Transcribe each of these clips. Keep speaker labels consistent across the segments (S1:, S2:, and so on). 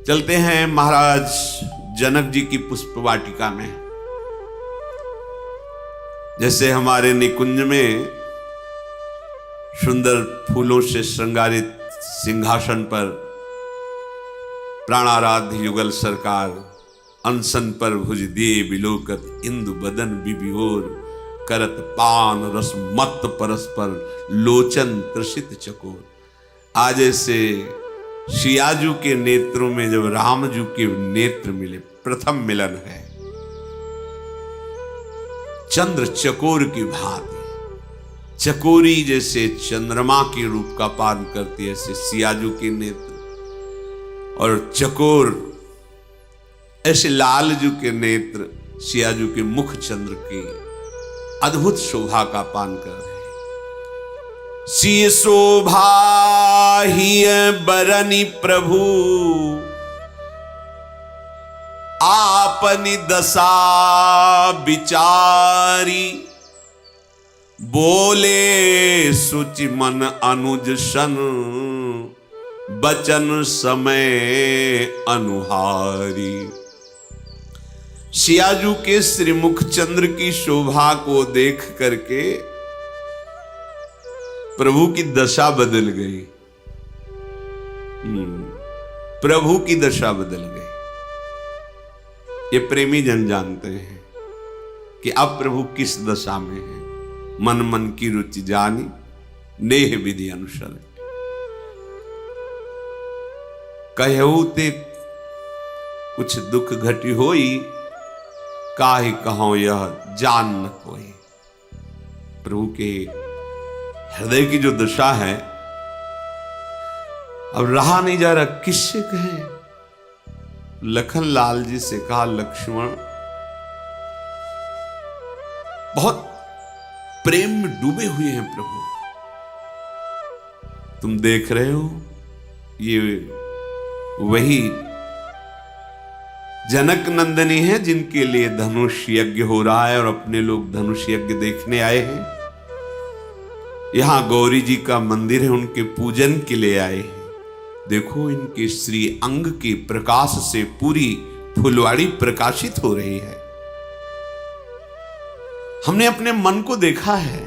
S1: चलते हैं महाराज जनक जी की पुष्प वाटिका में। जैसे हमारे निकुंज में सुंदर फूलों से श्रृंगारित सिंहासन पर प्राणाराध्य युगल सरकार अनशन पर भुज दिए बिलोकत इंदु बदन बिबियोर करत पान रस मत परस्पर लोचन त्रसित चकोर। आज ऐसे सियाजू के नेत्रों में जब रामजू के नेत्र मिले, प्रथम मिलन है। चंद्र चकोर की भांति चकोरी जैसे चंद्रमा के रूप का पान करती है, ऐसे सियाजू के नेत्र और चकोर ऐसे लालजू के नेत्र सियाजू के मुख चंद्र की अद्भुत शोभा का पान कर रहे हैं। सी शोभा ही बरनी प्रभु आपनी दशा विचारी, बोले सुचि मन अनुज सन बचन समय अनुहारी। सियाजू के श्रीमुख चंद्र की शोभा को देख करके प्रभु की दशा बदल गई। प्रभु की दशा बदल गई। ये प्रेमी जन जानते हैं कि अब प्रभु किस दशा में है। मन मन की रुचि जानी नेह विधि अनुसर, कहू ते कुछ दुख घटी होई, काहे कहो यह जान न कोई। प्रभु के हृदय की जो दशा है अब रहा नहीं जा रहा, किससे कहें। लखन लाल जी से कहा, लक्ष्मण बहुत प्रेम में डूबे हुए हैं प्रभु, तुम देख रहे हो ये वही जनक नंदनी है जिनके लिए धनुष यज्ञ हो रहा है और अपने लोग धनुष यज्ञ देखने आए हैं। यहां गौरी जी का मंदिर है, उनके पूजन के लिए आए हैं। देखो इनके श्री अंग के प्रकाश से पूरी फुलवाड़ी प्रकाशित हो रही है। हमने अपने मन को देखा है,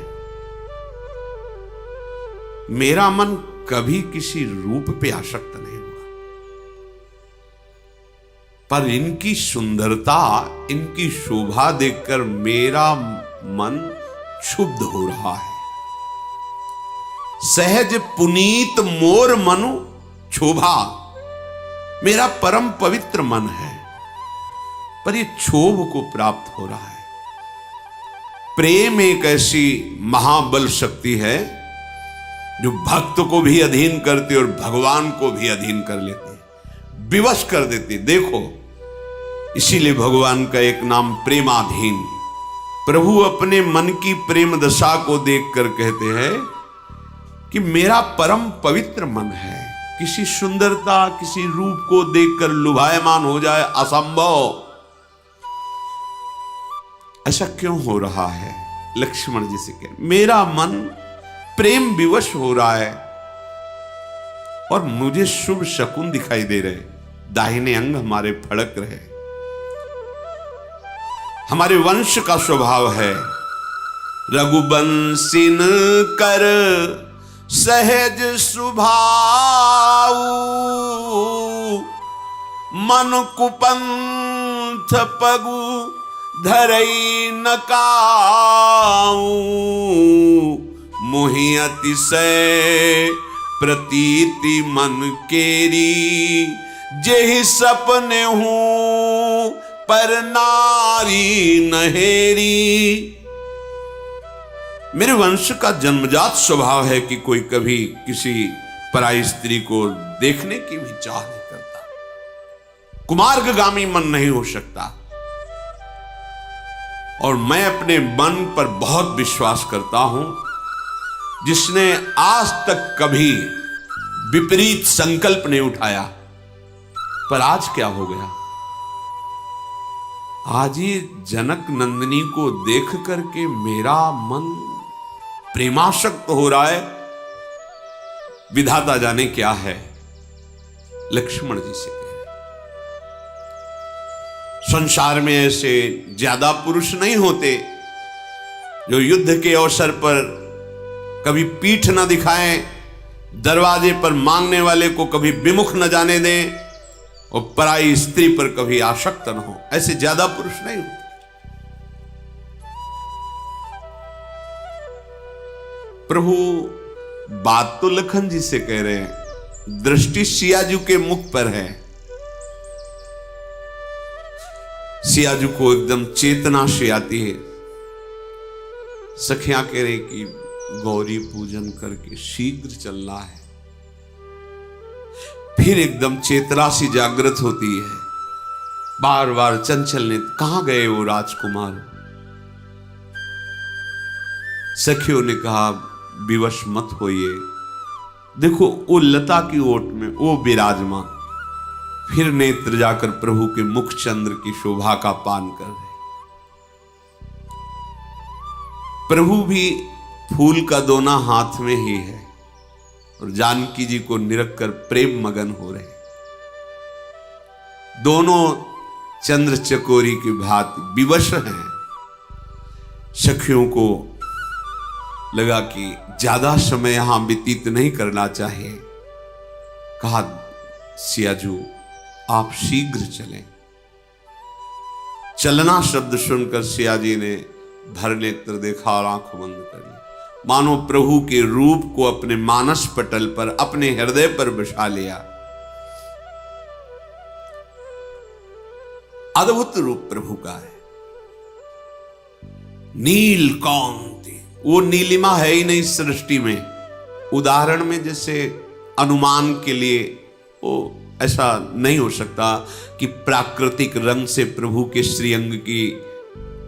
S1: मेरा मन कभी किसी रूप पे आसक्त नहीं हुआ, पर इनकी सुंदरता, इनकी शोभा देखकर मेरा मन क्षुब्ध हो रहा है। सहज पुनीत मोर मनु क्षोभा, मेरा परम पवित्र मन है, पर यह क्षोभ को प्राप्त हो रहा है। प्रेम एक ऐसी महाबल शक्ति है जो भक्त को भी अधीन करती और भगवान को भी अधीन कर लेती है, विवश कर देती। देखो इसीलिए भगवान का एक नाम प्रेमाधीन। प्रभु अपने मन की प्रेम दशा को देखकर कहते हैं कि मेरा परम पवित्र मन है, किसी सुंदरता किसी रूप को देखकर लुभायमान हो जाए असंभव। ऐसा क्यों हो रहा है? लक्ष्मण जी से कह, मेरा मन प्रेम विवश हो रहा है और मुझे शुभ शकुन दिखाई दे रहे, दाहिने अंग हमारे फड़क रहे। हमारे वंश का स्वभाव है रघुवंशिन कर सहज सुभाऊ, मन कुपंथ पगु धरई न काऊ, मोहि अतिशय प्रतीति मन केरी, जेहि सपने हूं पर नारी नहेरी। मेरे वंश का जन्मजात स्वभाव है कि कोई कभी किसी पराई स्त्री को देखने की भी चाह नहीं करता, कुमार्गगामी मन नहीं हो सकता। और मैं अपने मन पर बहुत विश्वास करता हूं, जिसने आज तक कभी विपरीत संकल्प नहीं उठाया, पर आज क्या हो गया? आज ये जनक नंदिनी को देख करके मेरा मन प्रेमासक्त हो रहा है। विधाता जाने क्या है। लक्ष्मण जी से कहे, संसार में ऐसे ज्यादा पुरुष नहीं होते जो युद्ध के अवसर पर कभी पीठ न दिखाएं, दरवाजे पर मांगने वाले को कभी विमुख न जाने दें और पराई स्त्री पर कभी आसक्त न हो। ऐसे ज्यादा पुरुष नहीं होते। प्रभु बात तो लखन जी से कह रहे हैं, दृष्टि सियाजू के मुख पर है। सियाजू को एकदम चेतना से आती है। सखियां कह रहे कि गौरी पूजन करके शीघ्र चलना है। फिर एकदम चेतना सी जागृत होती है। बार बार चंचल ने, कहां गए वो राजकुमार? सखियों ने कहा, विवश मत होइए, देखो वो लता की ओट में वो विराजमान। फिर नेत्र जाकर प्रभु के मुख चंद्र की शोभा का पान कर रहे। प्रभु भी फूल का दोना हाथ में ही है और जानकी जी को निरख कर प्रेम मगन हो रहे। दोनों चंद्र चकोरी की भांति विवश हैं। सखियों को लगा कि ज्यादा समय यहां व्यतीत नहीं करना चाहिए। कहा, सियाजू आप शीघ्र चलें। चलना शब्द सुनकर सियाजी ने भर नेत्र देखा और आंख बंद कर ली, मानो प्रभु के रूप को अपने मानस पटल पर, अपने हृदय पर बसा लिया। अद्भुत रूप प्रभु का है। नीलकांति, वो नीलिमा है ही नहीं सृष्टि में। उदाहरण में जैसे अनुमान के लिए वो ऐसा नहीं हो सकता कि प्राकृतिक रंग से प्रभु के श्रीअंग की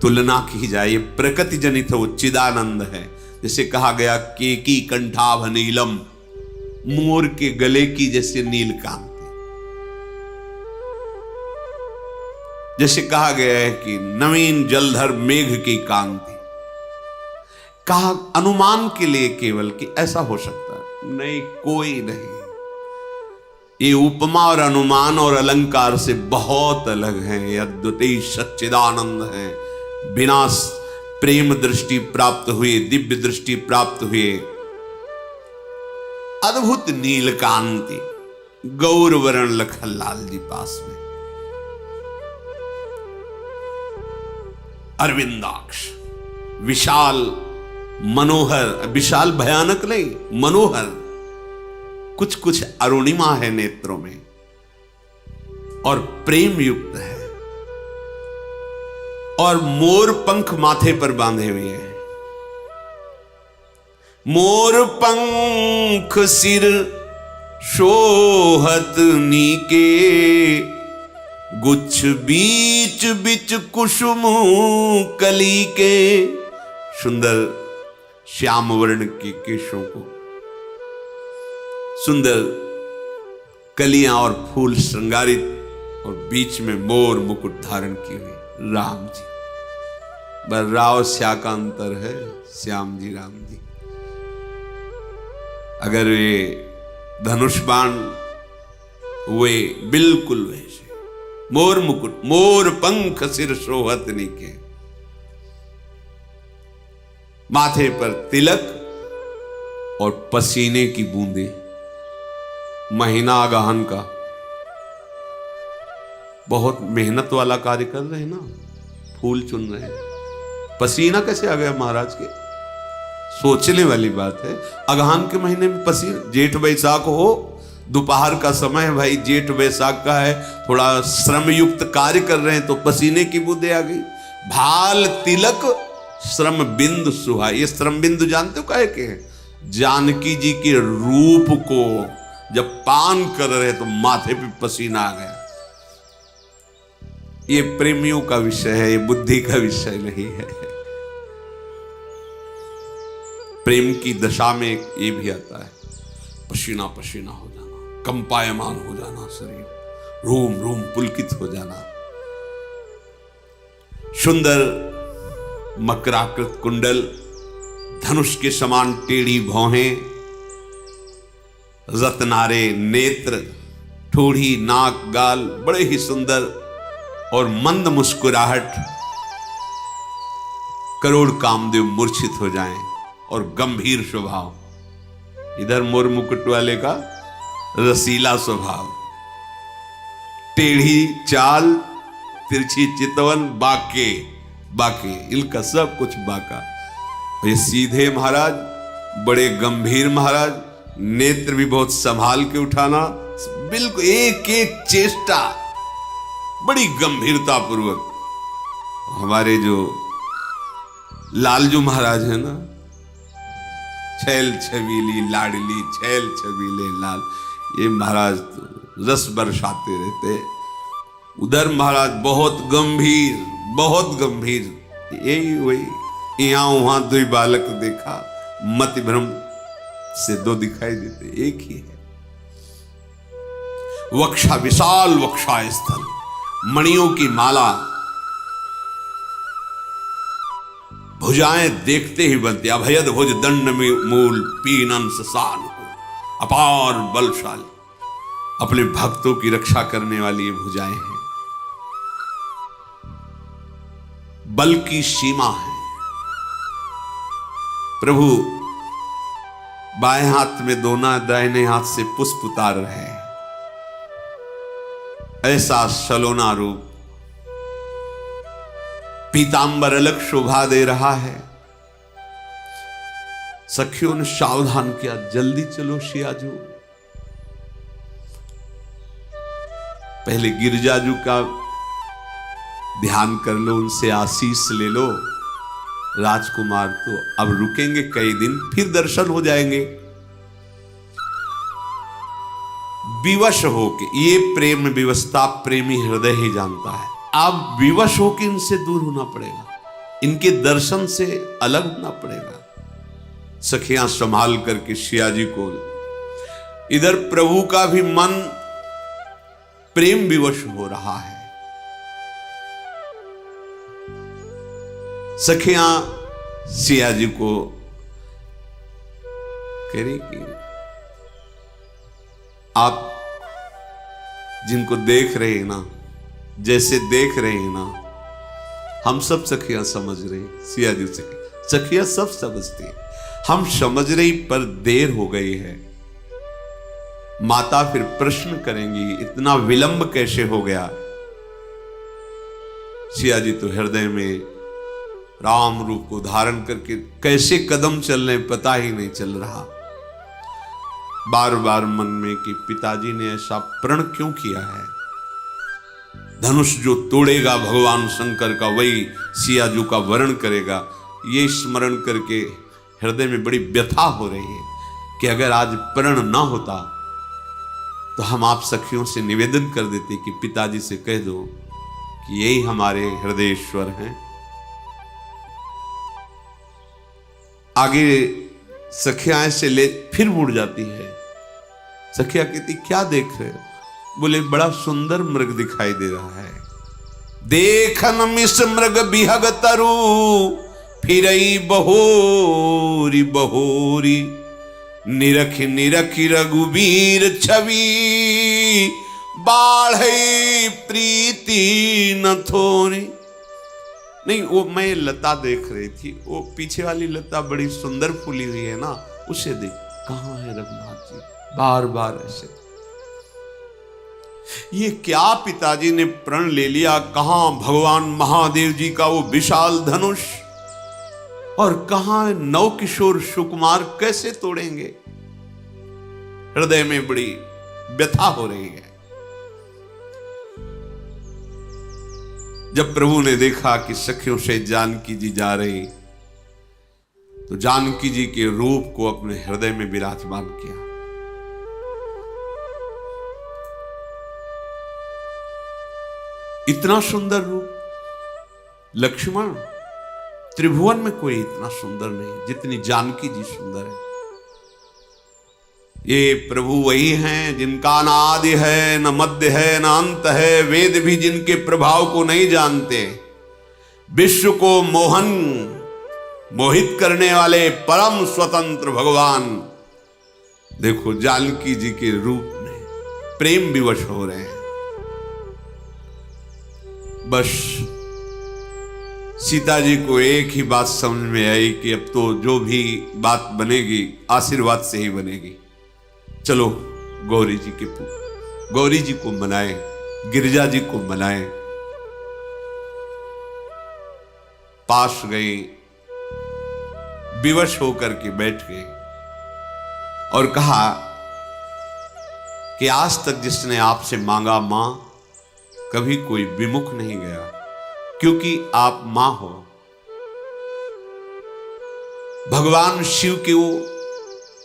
S1: तुलना की जाए। ये प्रकृति जनित वो चिदानंद है। जैसे कहा गया, केकी कंठाभ नीलम, मोर के गले की जैसे नील कांति। जैसे कहा गया है कि नवीन जलधर मेघ की कांति। कहा अनुमान के लिए केवल कि ऐसा हो सकता है, नहीं, कोई नहीं। ये उपमा और अनुमान और अलंकार से बहुत अलग है। यह अद्वितीय सच्चिदानंद है। बिना प्रेम दृष्टि प्राप्त हुए, दिव्य दृष्टि प्राप्त हुए अद्भुत नीलकांति। गौरवर्ण लखनलाल जी पास में, अरविंदाक्ष, विशाल मनोहर, विशाल भयानक नहीं, मनोहर। कुछ कुछ अरुणिमा है नेत्रों में और प्रेम युक्त है। और मोर पंख माथे पर बांधे हुए हैं। मोर पंख सिर शोहत नीके, गुच्छ बीच बीच कुसुम कली के। सुंदर श्याम वर्ण के केशों को, सुंदर कलियां और फूल श्रृंगारित और बीच में मोर मुकुट धारण किए हुए राम जी। पर राव श्या का अंतर है, श्याम जी राम जी। अगर ये धनुष बाण हुए बिल्कुल वैसे, मोर मुकुट, मोर पंख सिर शोहत नीके, माथे पर तिलक और पसीने की बूंदे। महीना आगहन का बहुत मेहनत वाला कार्य कर रहे हैं ना, फूल चुन रहे हैं। पसीना कैसे आ गया महाराज के? सोचने वाली बात है। अगहन के महीने में पसीना, जेठ बैसाख हो, दोपहर का समय है भाई, जेठ बैसाख का है, थोड़ा श्रम युक्त कार्य कर रहे हैं तो पसीने की बूंदे आ गई। भाल तिलक श्रम बिंदु सुहा। ये श्रम बिंदु जानते हो काहे के हैं? जानकी जी के रूप को जब पान कर रहे तो माथे पे पसीना आ गया। ये प्रेमियों का विषय है, ये बुद्धि का विषय नहीं है। प्रेम की दशा में ये भी आता है, पसीना पसीना हो जाना, कंपायमान हो जाना, शरीर रोम रोम पुलकित हो जाना। सुंदर मकराकृत कुंडल, धनुष के समान टेढ़ी भौहें, रत्नारे नेत्र, ठोड़ी, नाक, गाल बड़े ही सुंदर, और मंद मुस्कुराहट करोड़ कामदेव मूर्छित हो जाएं, और गंभीर स्वभाव, इधर मोर मुकुट वाले का रसीला स्वभाव, टेढ़ी चाल, तिरछी चितवन, बाके बाके, इनका सब कुछ बाका। ये सीधे महाराज, बड़े गंभीर महाराज, नेत्र भी बहुत संभाल के उठाना, बिल्कुल एक एक चेष्टा बड़ी गंभीरता पूर्वक। हमारे जो लालजू महाराज है ना, छैल छबीली लाडली, छैल छबीले लाल, ये महाराज तो रस बरसाते रहते। उधर महाराज बहुत गंभीर, बहुत गंभीर, यही वही यहाँ वहां दो बालक देखा, मति भ्रम से दो दिखाई देते, एक ही है। वक्षा विशाल, वक्षा स्थल, मणियों की माला, भुजाएं देखते ही बनती, अभयद भुज दंड में मूल पीनन ससान हो, अपार बलशाली, अपने भक्तों की रक्षा करने वाली ये भुजाएं हैं, बल की सीमा है। प्रभु बाएं हाथ में दोना, दाहिने हाथ से पुष्प उतार रहे हैं, ऐसा सलोना रूप, पीतांबर अलग शोभा दे रहा है। सखियों ने सावधान किया, जल्दी चलो सियाजू, पहले गिरजाजू का ध्यान कर लो, उनसे आशीष ले लो। राजकुमार तो अब रुकेंगे कई दिन, फिर दर्शन हो जाएंगे। विवश होके, ये प्रेम विवशता प्रेमी हृदय ही जानता है। आप विवश होके इनसे दूर होना पड़ेगा, इनके दर्शन से अलग होना पड़ेगा। सखियां संभाल करके सियाजी को, इधर प्रभु का भी मन प्रेम विवश हो रहा है। सखियां सियाजी को कह रही कि आप जिनको देख रहे हैं ना, जैसे देख रहे हैं ना, हम सब सखियां समझ रही, सियाजी से सखियां सब समझती हैं, हम समझ रही पर देर हो गई है। माता फिर प्रश्न करेंगी, इतना विलंब कैसे हो गया। सियाजी तो हृदय में राम रूप को धारण करके कैसे कदम चल रहे पता ही नहीं चल रहा। बार बार मन में कि पिताजी ने ऐसा प्रण क्यों किया है। धनुष जो तोड़ेगा भगवान शंकर का, वही सियाजू का वरण करेगा, ये स्मरण करके हृदय में बड़ी व्यथा हो रही है कि अगर आज प्रण ना होता तो हम आप सखियों से निवेदन कर देते कि पिताजी से कह दो कि यही हमारे हृदयेश्वर हैं। आगे सखियां ऐसे ले फिर मुड़ जाती है। सखिया कहती क्या देख रहे हो? बोले बड़ा सुंदर मृग दिखाई दे रहा है। देखन मिस मृग बिहग तरु फिरई बहोरी बहोरी, निरख निरख रघुबीर छवि, बाढ़ई प्रीति न थोरी। नहीं, वो मैं लता देख रही थी, वो पीछे वाली लता बड़ी सुंदर फूली हुई है ना, उसे देख। कहां है रघुनाथ जी? बार बार ऐसे। ये क्या पिताजी ने प्रण ले लिया? कहां भगवान महादेव जी का वो विशाल धनुष, और कहां नव किशोर सुकुमार कैसे तोड़ेंगे? हृदय में बड़ी व्यथा हो रही है। जब प्रभु ने देखा कि सखियों से जानकी जी जा रही, तो जानकी जी के रूप को अपने हृदय में विराजमान किया। इतना सुंदर रूप लक्ष्मण, त्रिभुवन में कोई इतना सुंदर नहीं जितनी जानकी जी सुंदर है। ये प्रभु वही हैं जिनका न आदि है, न मध्य है, न अंत है। वेद भी जिनके प्रभाव को नहीं जानते। विश्व को मोहित करने वाले परम स्वतंत्र भगवान, देखो जानकी जी के रूप में प्रेम विवश हो रहे हैं। बस सीता जी को एक ही बात समझ में आई कि अब तो जो भी बात बनेगी आशीर्वाद से ही बनेगी। चलो गौरी जी को मनाएं, गिरिजा जी को मनाएं। पास गई, विवश होकर के बैठ गई और कहा कि आज तक जिसने आपसे मांगा मां, कभी कोई विमुख नहीं गया, क्योंकि आप मां हो। भगवान शिव के वो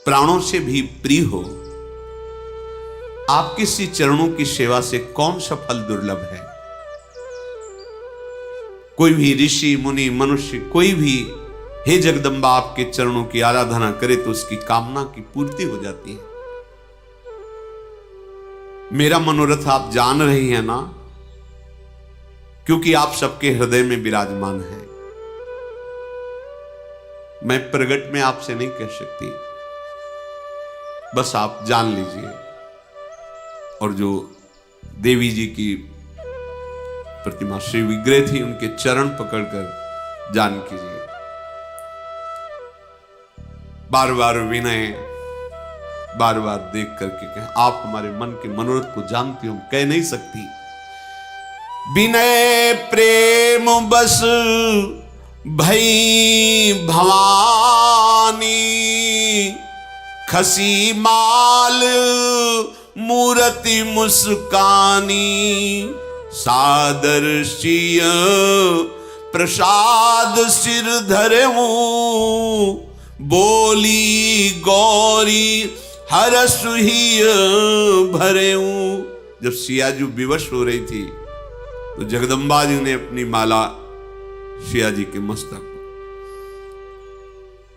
S1: प्राणों से भी प्रिय हो। आपके श्री चरणों की सेवा से कौन सा फल दुर्लभ है। कोई भी ऋषि मुनि मनुष्य कोई भी हे जगदम्बा आपके चरणों की आराधना करे तो उसकी कामना की पूर्ति हो जाती है। मेरा मनोरथ आप जान रही हैं ना, क्योंकि आप सबके हृदय में विराजमान हैं। मैं प्रगट में आपसे नहीं कह सकती, बस आप जान लीजिए। और जो देवी जी की प्रतिमा श्री विग्रह थी, उनके चरण पकड़कर जान कीजिए। बार बार विनय, बार बार देख करके कहें, आप हमारे मन के मनोरथ को जानती हो, कह नहीं सकती। विनय प्रेम बस भई भवानी, खसी माल मूर्ति मुस्कानी, सादर सिय प्रसाद सिर धरऊं, बोली गौरी हरस ही भरऊं। जब सियाजू विवश हो रही थी तो जगदम्बा जी ने अपनी माला सिया जी के मस्तक पर,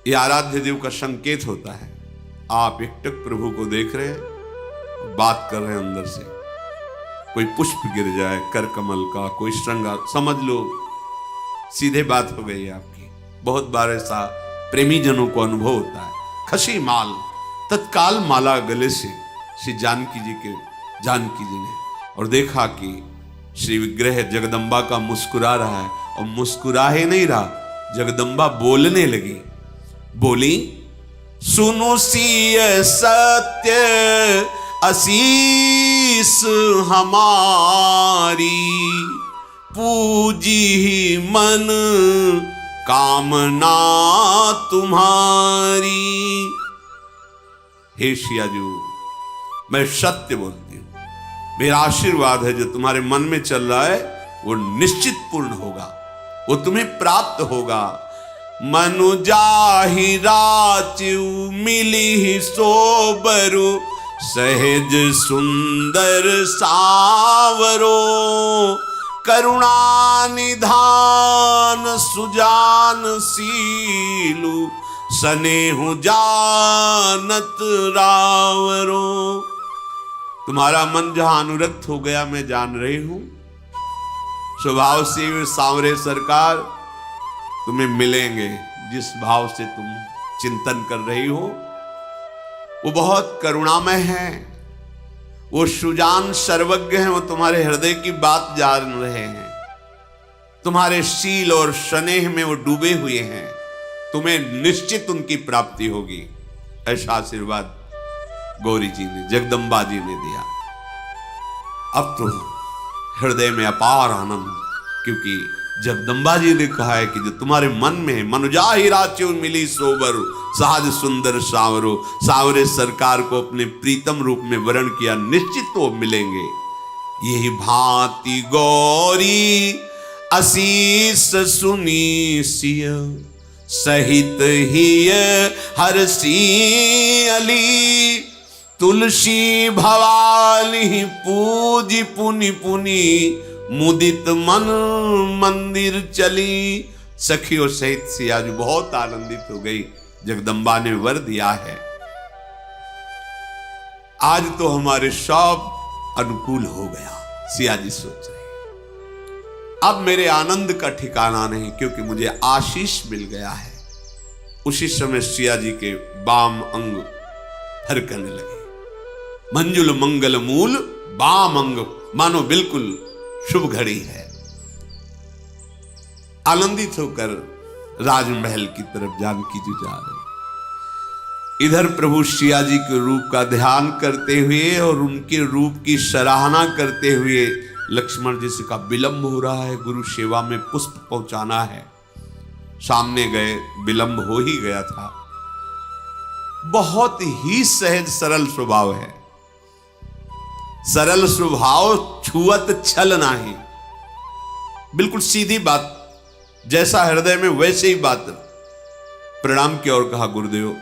S1: यह आराध्य देव का संकेत होता है। आप एकटक प्रभु को देख रहे हैं, बात कर रहे हैं अंदर से। कोई पुष्प गिर जाए कर कमल का, कोई श्रृंगार, समझ लो सीधे बात हो गई आपकी। बहुत बार ऐसा प्रेमी जनों को अनुभव होता है। खसी माल, तत्काल माला गले से श्री जानकी जी ने, और देखा कि श्री विग्रह जगदम्बा का मुस्कुरा रहा है, और मुस्कुरा ही नहीं रहा, जगदम्बा बोलने लगी। बोली, सुनो सिय सत्य असीस हमारी, पूजी मन कामना तुम्हारी। हे सियाजू, मैं सत्य बोलती हूं, मेरा आशीर्वाद है जो तुम्हारे मन में चल रहा है वो निश्चित पूर्ण होगा, वो तुम्हें प्राप्त होगा। मनु जाहि राचु मिली सोबरु, सहज सुंदर सावरो, करुणा निधान सुजान सीलु, सनेहु जानत रावरो। तुम्हारा मन जहां अनुरक्त हो गया मैं जान रही हूं। स्वभाव से सांवरे सरकार तुम्हें मिलेंगे, जिस भाव से तुम चिंतन कर रही हो वो बहुत करुणामय है, वो सुजान सर्वज्ञ हैं, वो तुम्हारे हृदय की बात जान रहे हैं। तुम्हारे शील और स्नेह में वो डूबे हुए हैं, तुम्हें निश्चित उनकी प्राप्ति होगी। ऐसा आशीर्वाद गौरी जी ने, जगदम्बा जी ने दिया। अब तो हृदय में अपार आनंद, क्योंकि जगदम्बा जी ने कहा है कि जो तुम्हारे मन में है, मनुजाहि राच्यो मिली सोबर, सहज सुंदर सावरो, सावरे सरकार को अपने प्रीतम रूप में वर्ण किया, निश्चित तो मिलेंगे। यही भांति गौरी असीस सुनी सिय, सहित ही हरसी अली, तुलसी भवानी पूजी पुनि पुनि, मुदित मन मंदिर चली। सखियों सहित सियाजू बहुत आनंदित हो गई। जगदम्बा ने वर दिया है, आज तो हमारे सब अनुकूल हो गया। सियाजी सोच रहे, अब मेरे आनंद का ठिकाना नहीं, क्योंकि मुझे आशीष मिल गया है। उसी समय सियाजी के बाम अंग फरकने लगे। मंजुल मंगल मूल बाम अंग, मानो बिल्कुल शुभ घड़ी है। आनंदित होकर राजमहल की तरफ जानकी जी जा रहे। इधर प्रभु सिया जी के रूप का ध्यान करते हुए और उनके रूप की सराहना करते हुए लक्ष्मण जी से कहा विलंब हो रहा है, गुरु सेवा में पुष्प पहुंचाना है। सामने गए, विलंब हो ही गया था। बहुत ही सहज सरल स्वभाव है, सरल स्वभाव छुअत छल नाही, बिल्कुल सीधी बात, जैसा हृदय में वैसे ही बात। प्रणाम किया और कहा गुरुदेव,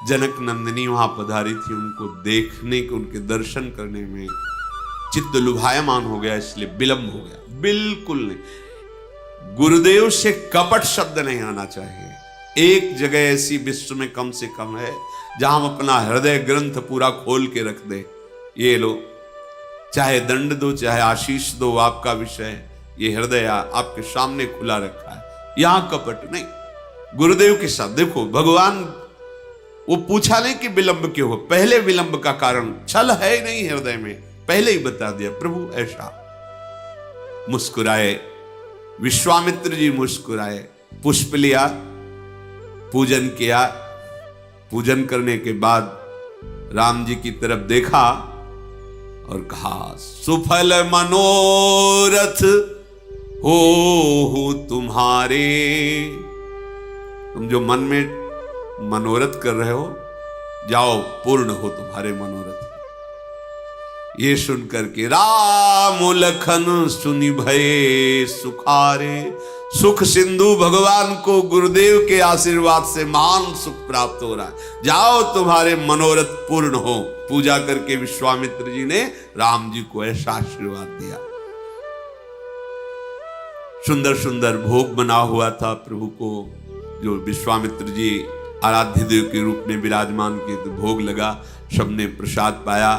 S1: जनक नंदिनी वहां पधारी थी, उनको देखने के, उनके दर्शन करने में चित्त लुभायमान हो गया, इसलिए विलंब हो गया। बिल्कुल नहीं, गुरुदेव से कपट शब्द नहीं आना चाहिए। एक जगह ऐसी विश्व में कम से कम है जहां हम अपना हृदय ग्रंथ पूरा खोल के रख दे, ये लो, चाहे दंड दो चाहे आशीष दो, आपका विषय, ये हृदय आपके सामने खुला रखा है, यहां कपट नहीं। गुरुदेव के साथ देखो, भगवान वो पूछा नहीं कि विलंब क्यों हो, पहले विलंब का कारण छल है ही नहीं हृदय में, पहले ही बता दिया प्रभु ऐसा। मुस्कुराए, विश्वामित्र जी मुस्कुराए, पुष्प लिया, पूजन किया। पूजन करने के बाद राम जी की तरफ देखा और कहा सुफल मनोरथ हो तुम्हारे, तुम जो मन में मनोरथ कर रहे हो, जाओ पूर्ण हो तुम्हारे मनोरथ। ये सुनकर के राम लखन सुनि भये सुखारे, सुख सिंधु भगवान को गुरुदेव के आशीर्वाद से महान सुख प्राप्त हो रहा है, जाओ तुम्हारे मनोरथ पूर्ण हो। पूजा करके विश्वामित्र जी ने राम जी को ऐसा आशीर्वाद दिया। सुंदर सुंदर भोग बना हुआ था प्रभु को, जो विश्वामित्र जी आराध्य देव के रूप में विराजमान किए, तो भोग लगा, सबने प्रसाद पाया।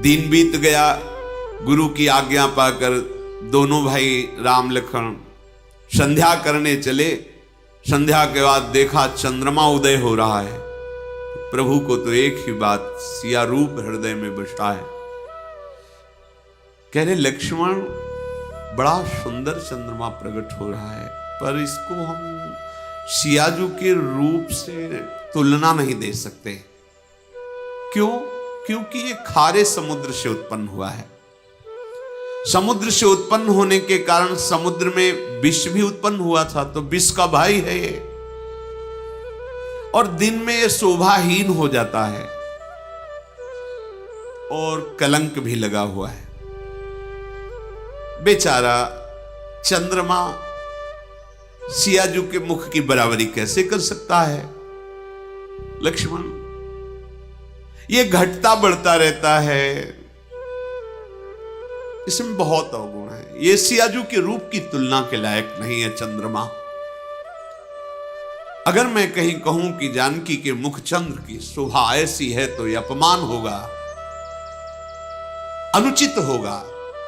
S1: दिन बीत गया, गुरु की आज्ञा पाकर दोनों भाई राम लखन संध्या करने चले। संध्या के बाद देखा चंद्रमा उदय हो रहा है। प्रभु को तो एक ही बात, सिया रूप हृदय में बसा है। कह रहे लक्ष्मण, बड़ा सुंदर चंद्रमा प्रकट हो रहा है, पर इसको हम सियाजू के रूप से तुलना नहीं दे सकते। क्यों? क्योंकि ये खारे समुद्र से उत्पन्न हुआ है। समुद्र से उत्पन्न होने के कारण समुद्र में विष भी उत्पन्न हुआ था, तो विष का भाई है ये, और दिन में ये शोभाहीन हो जाता है और कलंक भी लगा हुआ है। बेचारा चंद्रमा सियाजू के मुख की बराबरी कैसे कर सकता है? लक्ष्मण, ये घटता बढ़ता रहता है, इसमें बहुत अवगुण है, ये सियाजू के रूप की तुलना के लायक नहीं है चंद्रमा। अगर मैं कहीं कहूं कि जानकी के मुख चंद्र की शोभा ऐसी है तो यह अपमान होगा, अनुचित होगा।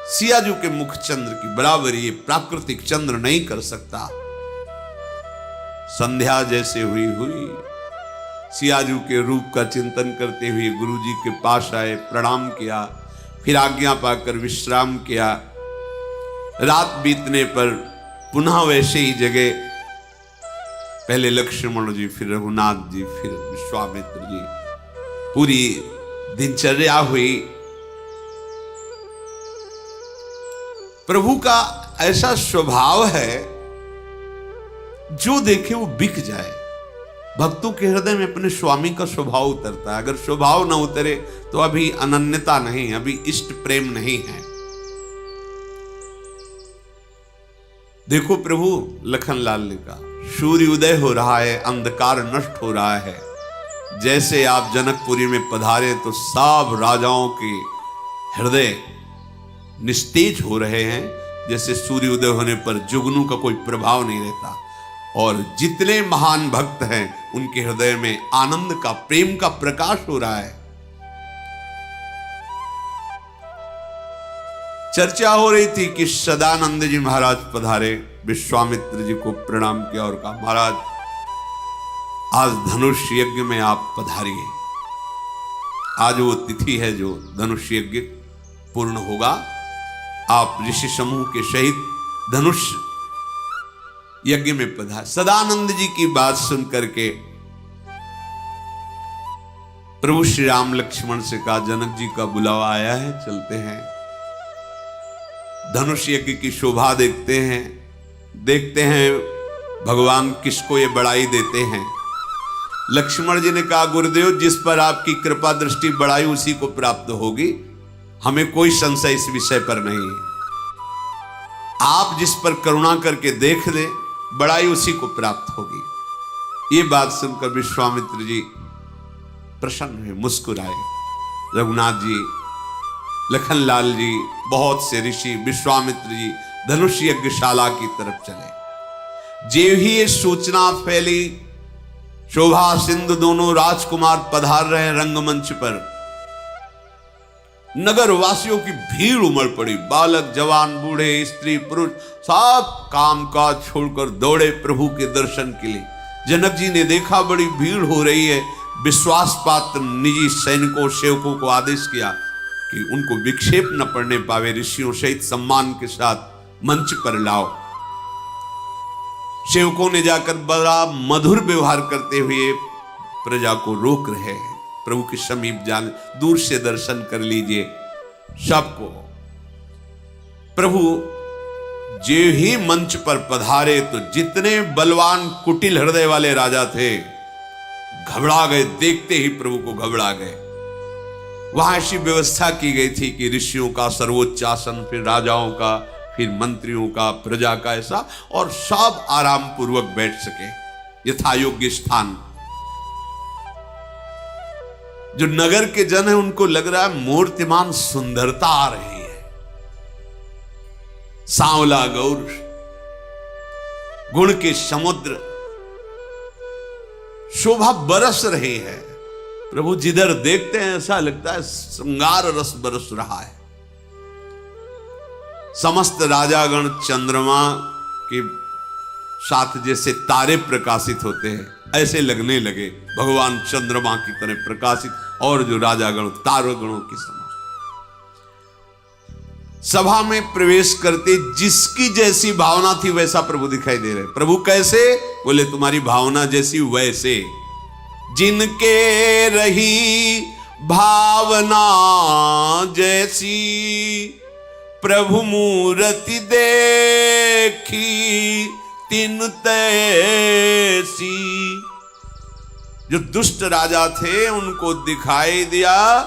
S1: सियाजू के मुख चंद्र की बराबरी ये प्राकृतिक चंद्र नहीं कर सकता। संध्या जैसे हुई, सियाजू के रूप का चिंतन करते हुए गुरुजी के पास आए, प्रणाम किया, फिर आज्ञा पाकर विश्राम किया। रात बीतने पर पुनः वैसे ही जगह, पहले लक्ष्मण जी, फिर रघुनाथ जी, फिर विश्वामित्र जी, पूरी दिनचर्या हुई। प्रभु का ऐसा स्वभाव है, जो देखे वो बिक जाए। भक्तों के हृदय में अपने स्वामी का स्वभाव उतरता है। अगर स्वभाव न उतरे तो अभी अनन्यता नहीं, अभी इष्ट प्रेम नहीं है। देखो प्रभु लखनलाल ने कहा, सूर्य उदय हो रहा है, अंधकार नष्ट हो रहा है। जैसे आप जनकपुरी में पधारे तो सब राजाओं के हृदय निस्तेज हो रहे हैं, जैसे सूर्य उदय होने पर जुगनू का कोई प्रभाव नहीं रहता। और जितने महान भक्त हैं उनके हृदय में आनंद का, प्रेम का प्रकाश हो रहा है। चर्चा हो रही थी कि सदानंद जी महाराज पधारे, विश्वामित्र जी को प्रणाम किया और कहा, महाराज आज धनुष यज्ञ में आप पधारिए। आज वो तिथि है जो धनुष यज्ञ पूर्ण होगा। आप ऋषि समूह के सहित धनुष यज्ञ में पधार। सदानंद जी की बात सुन करके प्रभु श्री राम लक्ष्मण से कहा, जनक जी का बुलावा आया है, चलते हैं। धनुष यज्ञ की शोभा देखते हैं भगवान किसको ये बड़ाई देते हैं। लक्ष्मण जी ने कहा, गुरुदेव जिस पर आपकी कृपा दृष्टि बढ़ाई उसी को प्राप्त होगी, हमें कोई संशय इस विषय पर नहीं है। आप जिस पर करुणा करके देख लें, बड़ाई उसी को प्राप्त होगी। ये बात सुनकर विश्वामित्र जी प्रसन्न हुए, मुस्कुराए। रघुनाथ जी, लखनलाल जी, बहुत से ऋषि, विश्वामित्र जी धनुष यज्ञशाला की तरफ चले। जे ही ये सूचना फैली, शोभा सिंधु दोनों राजकुमार पधार रहे हैं रंगमंच पर, नगर वासियों की भीड़ उमड़ पड़ी। बालक, जवान, बूढ़े, स्त्री, पुरुष सब काम काज छोड़कर दौड़े प्रभु के दर्शन के लिए। जनक जी ने देखा बड़ी भीड़ हो रही है, विश्वास पात्र निजी सैनिकों सेवकों को आदेश किया कि उनको विक्षेप न पड़ने पावे, ऋषियों सहित सम्मान के साथ मंच पर लाओ। सेवकों ने जाकर बड़ा मधुर व्यवहार करते हुए प्रजा को रोक रहे हैं। प्रभु के समीप जाने, दूर से दर्शन कर लीजिए सबको। प्रभु जे ही मंच पर पधारे तो जितने बलवान कुटिल हृदय वाले राजा थे घबरा गए, देखते ही प्रभु को घबरा गए। वहां ऐसी व्यवस्था की गई थी कि ऋषियों का सर्वोच्च आसन, फिर राजाओं का, फिर मंत्रियों का, प्रजा का, ऐसा, और सब आराम पूर्वक बैठ सके यथा योग्य स्थान। जो नगर के जन है उनको लग रहा है मूर्तिमान सुंदरता आ रही है, सांवला गौर, गुण के समुद्र, शोभा बरस रही है। प्रभु जिधर देखते हैं ऐसा लगता है श्रृंगार रस बरस रहा है। समस्त राजागण चंद्रमा के साथ जैसे तारे प्रकाशित होते हैं ऐसे लगने लगे, भगवान चंद्रमा की तरह प्रकाशित, और जो राजागण तारागणों के समान। सभा में प्रवेश करते जिसकी जैसी भावना थी वैसा प्रभु दिखाई दे रहे। प्रभु कैसे? बोले तुम्हारी भावना जैसी वैसे। जिनके रही भावना जैसी, प्रभु मूर्ति देखी तिन तैसी। जो दुष्ट राजा थे उनको दिखाई दिया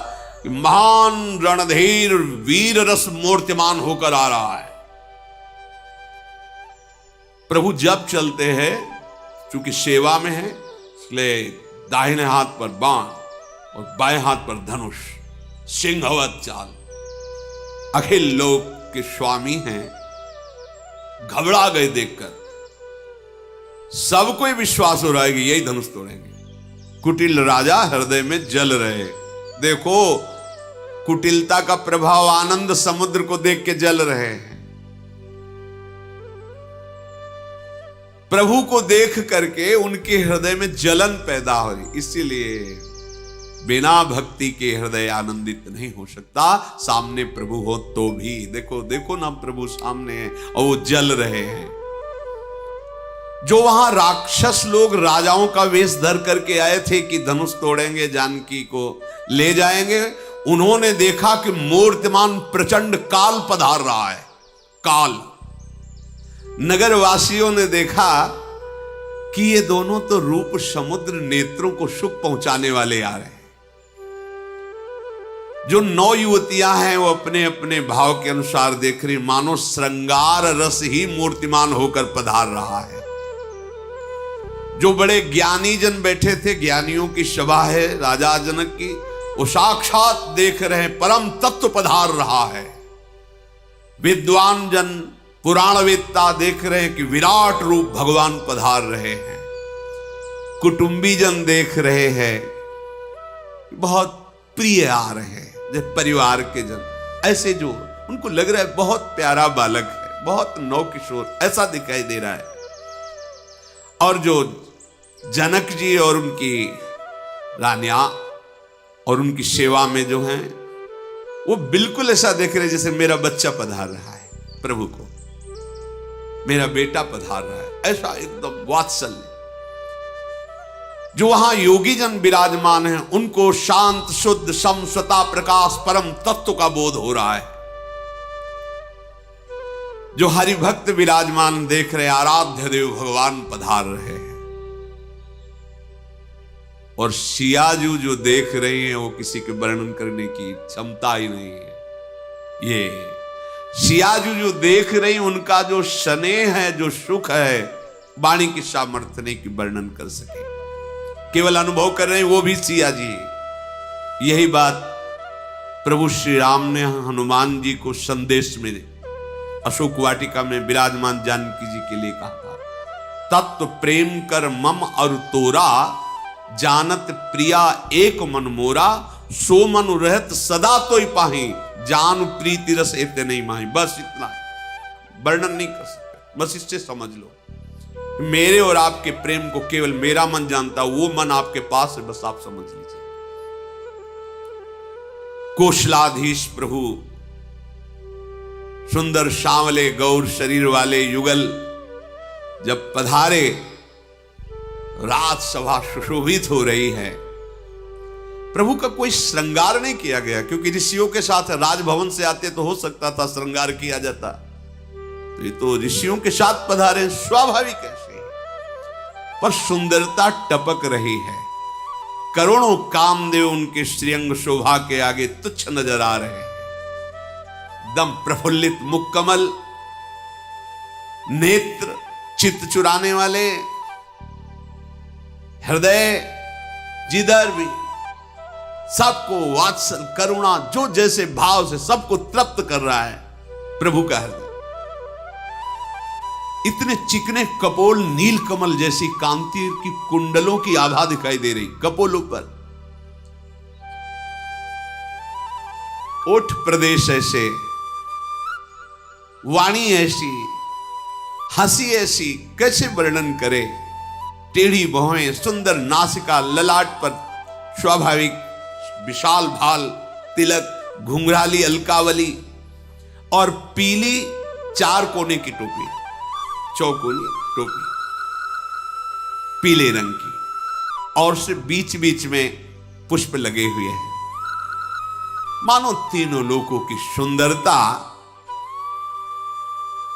S1: कि महान रणधीर वीर रस मूर्तिमान होकर आ रहा है। प्रभु जब चलते हैं, चूंकि सेवा में है, इसलिए दाहिने हाथ पर बाण और बाएं हाथ पर धनुष, सिंहवत चाल। अखिल लोक के स्वामी हैं, घबरा गए देखकर। सबको विश्वास हो रहा है कि यही धनुष तोड़ेंगे। कुटिल राजा हृदय में जल रहे। देखो कुटिलता का प्रभाव, आनंद समुद्र को देख के जल रहे हैं। प्रभु को देख करके उनके हृदय में जलन पैदा हो रही। इसीलिए बिना भक्ति के हृदय आनंदित नहीं हो सकता। सामने प्रभु हो तो भी, देखो देखो ना, प्रभु सामने है और वो जल रहे हैं। जो वहां राक्षस लोग राजाओं का वेश धर करके आए थे कि धनुष तोड़ेंगे, जानकी को ले जाएंगे, उन्होंने देखा कि मूर्तिमान प्रचंड काल पधार रहा है। काल। नगर वासियों ने देखा कि ये दोनों तो रूप समुद्र, नेत्रों को सुख पहुंचाने वाले आ रहे हैं। जो 9 युवतियां हैं वो अपने अपने भाव के अनुसार देख रही, मानो श्रृंगार रस ही मूर्तिमान होकर पधार रहा है। जो बड़े ज्ञानी जन बैठे थे, ज्ञानियों की सभा है राजा जनक की, वो साक्षात देख रहे हैं परम तत्व पधार रहा है। विद्वान जन, पुराणवेत्ता देख रहे हैं कि विराट रूप भगवान पधार रहे हैं। कुटुंबी जन देख रहे हैं, बहुत प्रिय आ रहे हैं। जब परिवार के जन ऐसे, जो उनको लग रहा है बहुत प्यारा बालक है, बहुत नवकिशोर, ऐसा दिखाई दे रहा है। और जो जनक जी और उनकी रानियां और उनकी सेवा में जो हैं, वो बिल्कुल ऐसा देख रहे जैसे मेरा बच्चा पधार रहा है प्रभु को। मेरा बेटा पधार रहा है, ऐसा एकदम वात्सल्य। जो वहां योगी जन विराजमान हैं उनको शांत शुद्ध सम स्वता प्रकाश परम तत्व का बोध हो रहा है। जो हरिभक्त विराजमान देख रहे, आराध्य देव भगवान पधार रहे हैं। और सियाजू जो देख रहे हैं वो किसी के वर्णन करने की क्षमता ही नहीं है। ये सियाजू जो देख रही हैं उनका जो स्नेह है, जो सुख है, वाणी की सामर्थ्य नहीं की वर्णन कर सके, केवल अनुभव कर रहे हैं वो भी सिया जी। यही बात प्रभु श्री राम ने हनुमान जी को संदेश में अशोक वाटिका में विराजमान जानकी जी के लिए कहा था। तत्व प्रेम कर मम और तोरा, जानत प्रिया एक मन मोरा, सो मन रहत सदा तोय पाही, जान प्रीति रस एते नहीं माही। बस इतना है, वर्णन नहीं कर सकते, बस इससे समझ लो मेरे और आपके प्रेम को केवल मेरा मन जानता, वो मन आपके पास है, बस आप समझ लीजिए। कोशलाधीश प्रभु सुंदर सांवले गौर शरीर वाले युगल जब पधारे, राज सभा सुशोभित हो रही है। प्रभु का कोई श्रृंगार नहीं किया गया, क्योंकि ऋषियों के साथ राजभवन से आते तो हो सकता था श्रृंगार किया जाता, तो ये तो ऋषियों के साथ पधारे, स्वाभाविक ऐसे। पर सुंदरता टपक रही है, करोड़ों कामदेव उनके श्रीअंग शोभा के आगे तुच्छ नजर आ रहे हैं। दम प्रफुल्लित मुक्कमल, नेत्र चित्त चुराने वाले, हृदय जिधर भी सबको वात्सल करुणा जो जैसे भाव से सबको तृप्त कर रहा है प्रभु का हृदय। इतने चिकने कपोल, नील कमल जैसी कांति की कुंडलों की आभा दिखाई दे रही कपोलों पर। ओठ प्रदेश ऐसे, वाणी ऐसी, हंसी ऐसी, कैसे वर्णन करे। टेढ़ी भौहें, सुंदर नासिका, ललाट पर स्वाभाविक विशाल भाल, तिलक, घुंघराली अलकावली और पीली चार कोने की टोपी, चौकोनी टोपी पीले रंग की, और से बीच बीच में पुष्प लगे हुए हैं। मानो तीनों लोकों की सुंदरता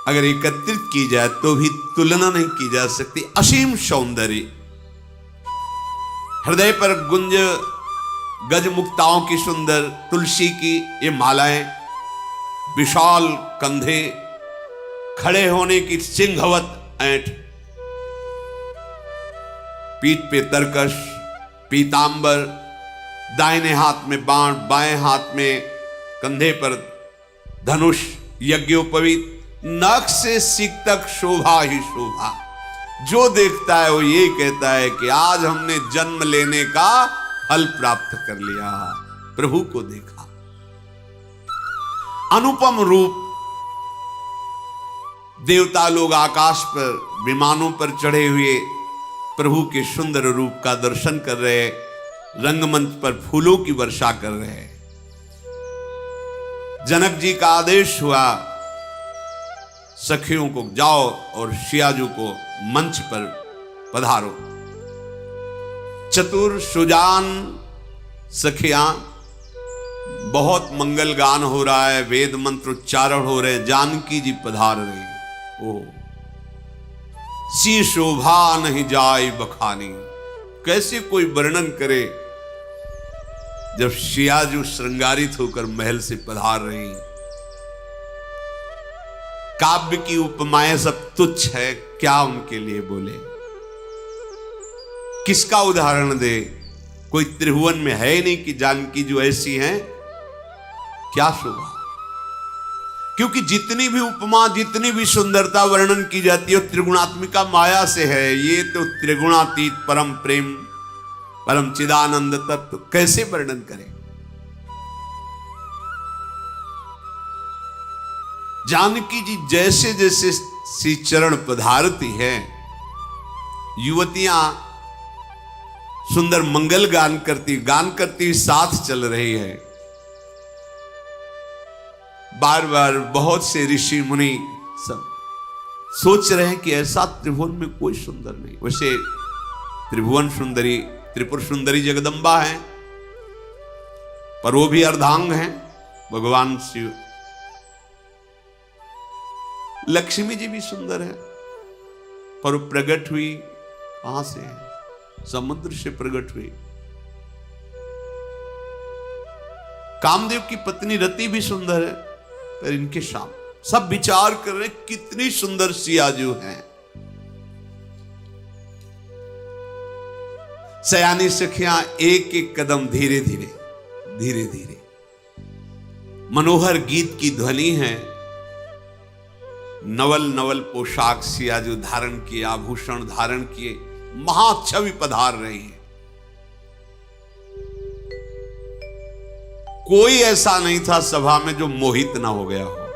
S1: अगर एकत्रित की जाए तो भी तुलना नहीं की जा सकती। असीम सौंदर्य, हृदय पर गुंज गज मुक्ताओं की सुंदर, तुलसी की ये मालाएं, विशाल कंधे, खड़े होने की सिंहवत ऐंठ, पीठ पे तरकश, पीतांबर, दाहिने हाथ में बाण, बाएं हाथ में कंधे पर धनुष, यज्ञोपवीत, नख से सिक तक शोभा ही शोभा। जो देखता है वो ये कहता है कि आज हमने जन्म लेने का फल प्राप्त कर लिया, प्रभु को देखा। अनुपम रूप, देवता लोग आकाश पर विमानों पर चढ़े हुए प्रभु के सुंदर रूप का दर्शन कर रहे, रंगमंच पर फूलों की वर्षा कर रहे। जनक जी का आदेश हुआ, सखियों को जाओ और सियाजू को मंच पर पधारो। चतुर सुजान सखियां, बहुत मंगल गान हो रहा है, वेद मंत्र उच्चारण हो रहे, जानकी जी पधार रही। ओ सी शोभा नहीं जाए बखानी, कैसे कोई वर्णन करे जब सियाजू श्रृंगारित होकर महल से पधार रही। काव्य की उपमाएं सब तुच्छ है, क्या उनके लिए बोले, किसका उदाहरण दे। कोई त्रिभुवन में है ही नहीं कि जानकी जो ऐसी हैं, क्या शोभा। क्योंकि जितनी भी उपमा, जितनी भी सुंदरता वर्णन की जाती है त्रिगुणात्मिका माया से है। ये तो त्रिगुणातीत परम प्रेम, परम चिदानंद तत्व कैसे वर्णन करें। जानकी जी जैसे जैसे श्री चरण पधारती हैं, युवतियां सुंदर मंगल गान करती साथ चल रही है। बार बार बहुत से ऋषि मुनि सब सोच रहे हैं कि ऐसा त्रिभुवन में कोई सुंदर नहीं। वैसे त्रिभुवन सुंदरी, त्रिपुर सुंदरी जगदम्बा है, पर वो भी अर्धांग हैं भगवान शिव। लक्ष्मी जी भी सुंदर है, पर वो प्रकट हुई कहां से है? समुद्र से प्रकट हुई। कामदेव की पत्नी रति भी सुंदर है, पर इनके शाम सब विचार कर रहे कितनी सुंदर सियाजू हैं। सयानी सखियां एक एक कदम धीरे धीरे धीरे धीरे, मनोहर गीत की ध्वनि है। नवल नवल पोशाक सियाजू धारण किए, आभूषण धारण किए, महाछवि पधार रही है। कोई ऐसा नहीं था सभा में जो मोहित ना हो गया हो।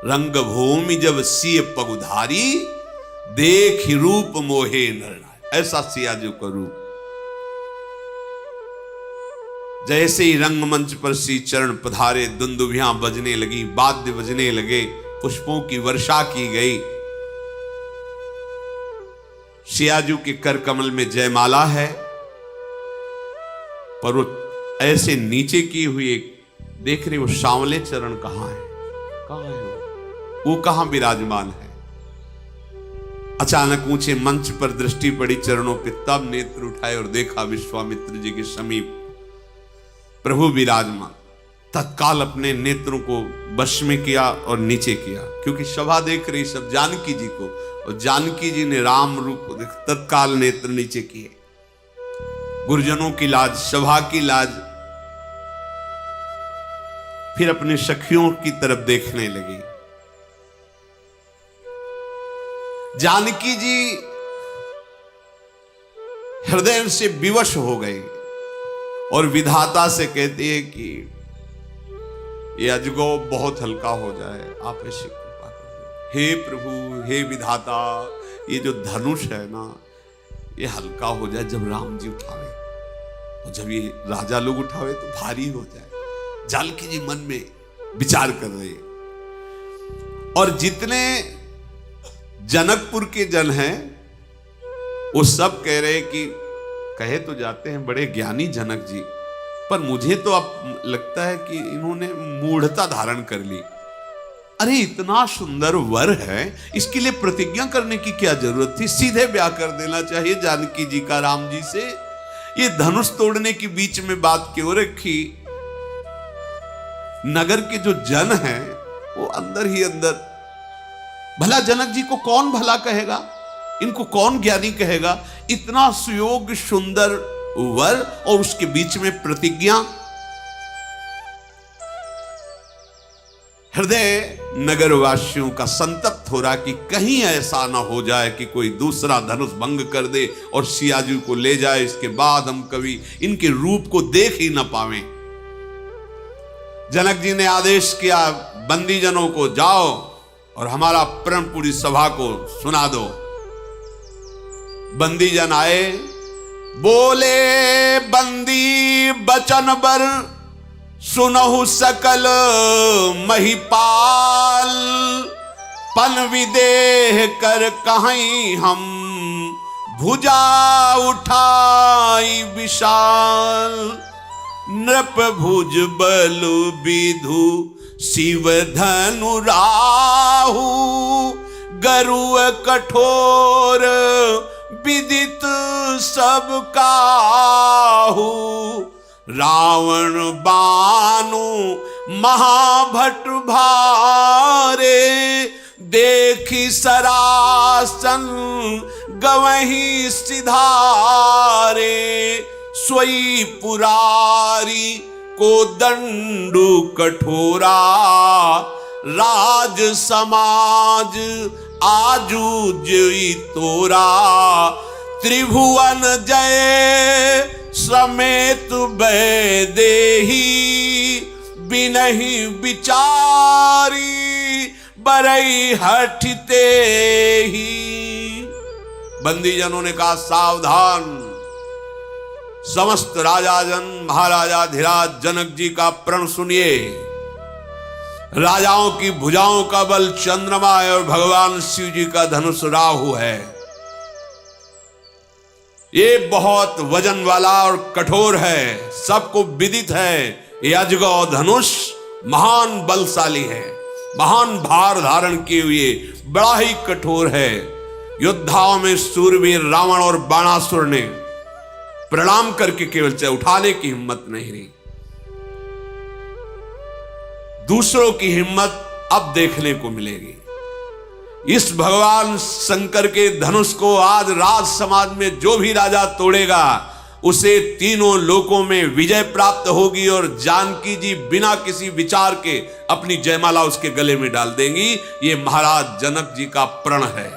S1: रंगभूमि जब सिय पगुधारी, देख रूप मोहे नर, ऐसा सियाजू का रूप। जैसे ही रंगमंच पर श्री चरण पधारे, दुंदुभियां बजने लगी, वाद्य बजने लगे, पुष्पों की वर्षा की गई। सियाजू के कर कमल में जयमाला है, पर वो ऐसे नीचे की हुई देख रहे, वो सांवले चरण कहां है? कहां है वो कहां विराजमान है? अचानक ऊंचे मंच पर दृष्टि पड़ी चरणों पे, तब नेत्र उठाए और देखा विश्वामित्र जी के समीप प्रभु विराजमान। तत्काल अपने नेत्रों को वश में किया और नीचे किया, क्योंकि सभा देख रही सब जानकी जी को, और जानकी जी ने राम रूप को देख तत्काल नेत्र नीचे किए। गुरुजनों की लाज, सभा की लाज, फिर अपने सखियों की तरफ देखने लगी। जानकी जी हृदय से विवश हो गई और विधाता से कहती है कि ये अजगो बहुत हल्का हो जाए, आप ऐसी कृपा कर दो। हे प्रभु, हे विधाता, ये जो धनुष है ना, ये हल्का हो जाए जब राम जी उठावे, और जब ये राजा लोग उठावे तो भारी हो जाए। जानकी जी मन में विचार कर रहे हैं। और जितने जनकपुर के जन हैं वो सब कह रहे कि कहे तो जाते हैं बड़े ज्ञानी जनक जी, पर मुझे तो अब लगता है कि इन्होंने मूढ़ता धारण कर ली। अरे इतना सुंदर वर है, इसके लिए प्रतिज्ञा करने की क्या जरूरत थी? सीधे ब्याह कर देना चाहिए जानकी जी का राम जी से। ये धनुष तोड़ने की बीच में बात क्यों रखी? नगर के जो जन हैं वो अंदर ही अंदर, भला जनक जी को कौन भला कहेगा, इनको कौन ज्ञानी कहेगा? इतना सुयोग्य सुंदर वर और उसके बीच में प्रतिज्ञा। हृदय नगरवासियों का संतप्त हो रहा कि कहीं ऐसा ना हो जाए कि कोई दूसरा धनुष भंग कर दे और सियाजू को ले जाए, इसके बाद हम कभी इनके रूप को देख ही ना पावें। जनक जी ने आदेश किया, बंदी जनों को जाओ और हमारा प्रण पूरी सभा को सुना दो। बंदी जन आए, बोले बंदी बचन बर, सुनहु सकल महिपाल, पन विदेह कर कहीं हम, भुजा उठाई विशाल, नृप भुज बलु विधु शिव धनु राहु, गरुड़ कठोर विदित सब काहू, रावण बानु महाभट भारे, देखी सरासन गवही सिधारे, सोई पुरारी को दंडु कठोरा, राज समाज आजू जोई तोरा, त्रिभुवन जय समेत वैदेही, बिनहि विचारी बरई हठते ही। बंदीजनों ने कहा, सावधान, समस्त राजाजन महाराजाधिराज जनक जी का प्रण सुनिए। राजाओं की भुजाओं का बल चंद्रमा है और भगवान शिव जी का धनुष राहु है। ये बहुत वजन वाला और कठोर है, सबको विदित है। ये अजगौ धनुष महान बलशाली है, महान भार धारण किए हुए बड़ा ही कठोर है। योद्धाओं में सूरवीर रावण और बाणासुर ने प्रणाम करके केवल से उठाने की हिम्मत नहीं रही। दूसरों की हिम्मत अब देखने को मिलेगी। इस भगवान शंकर के धनुष को आज राज समाज में जो भी राजा तोड़ेगा उसे तीनों लोकों में विजय प्राप्त होगी और जानकी जी बिना किसी विचार के अपनी जयमाला उसके गले में डाल देंगी। ये महाराज जनक जी का प्रण है।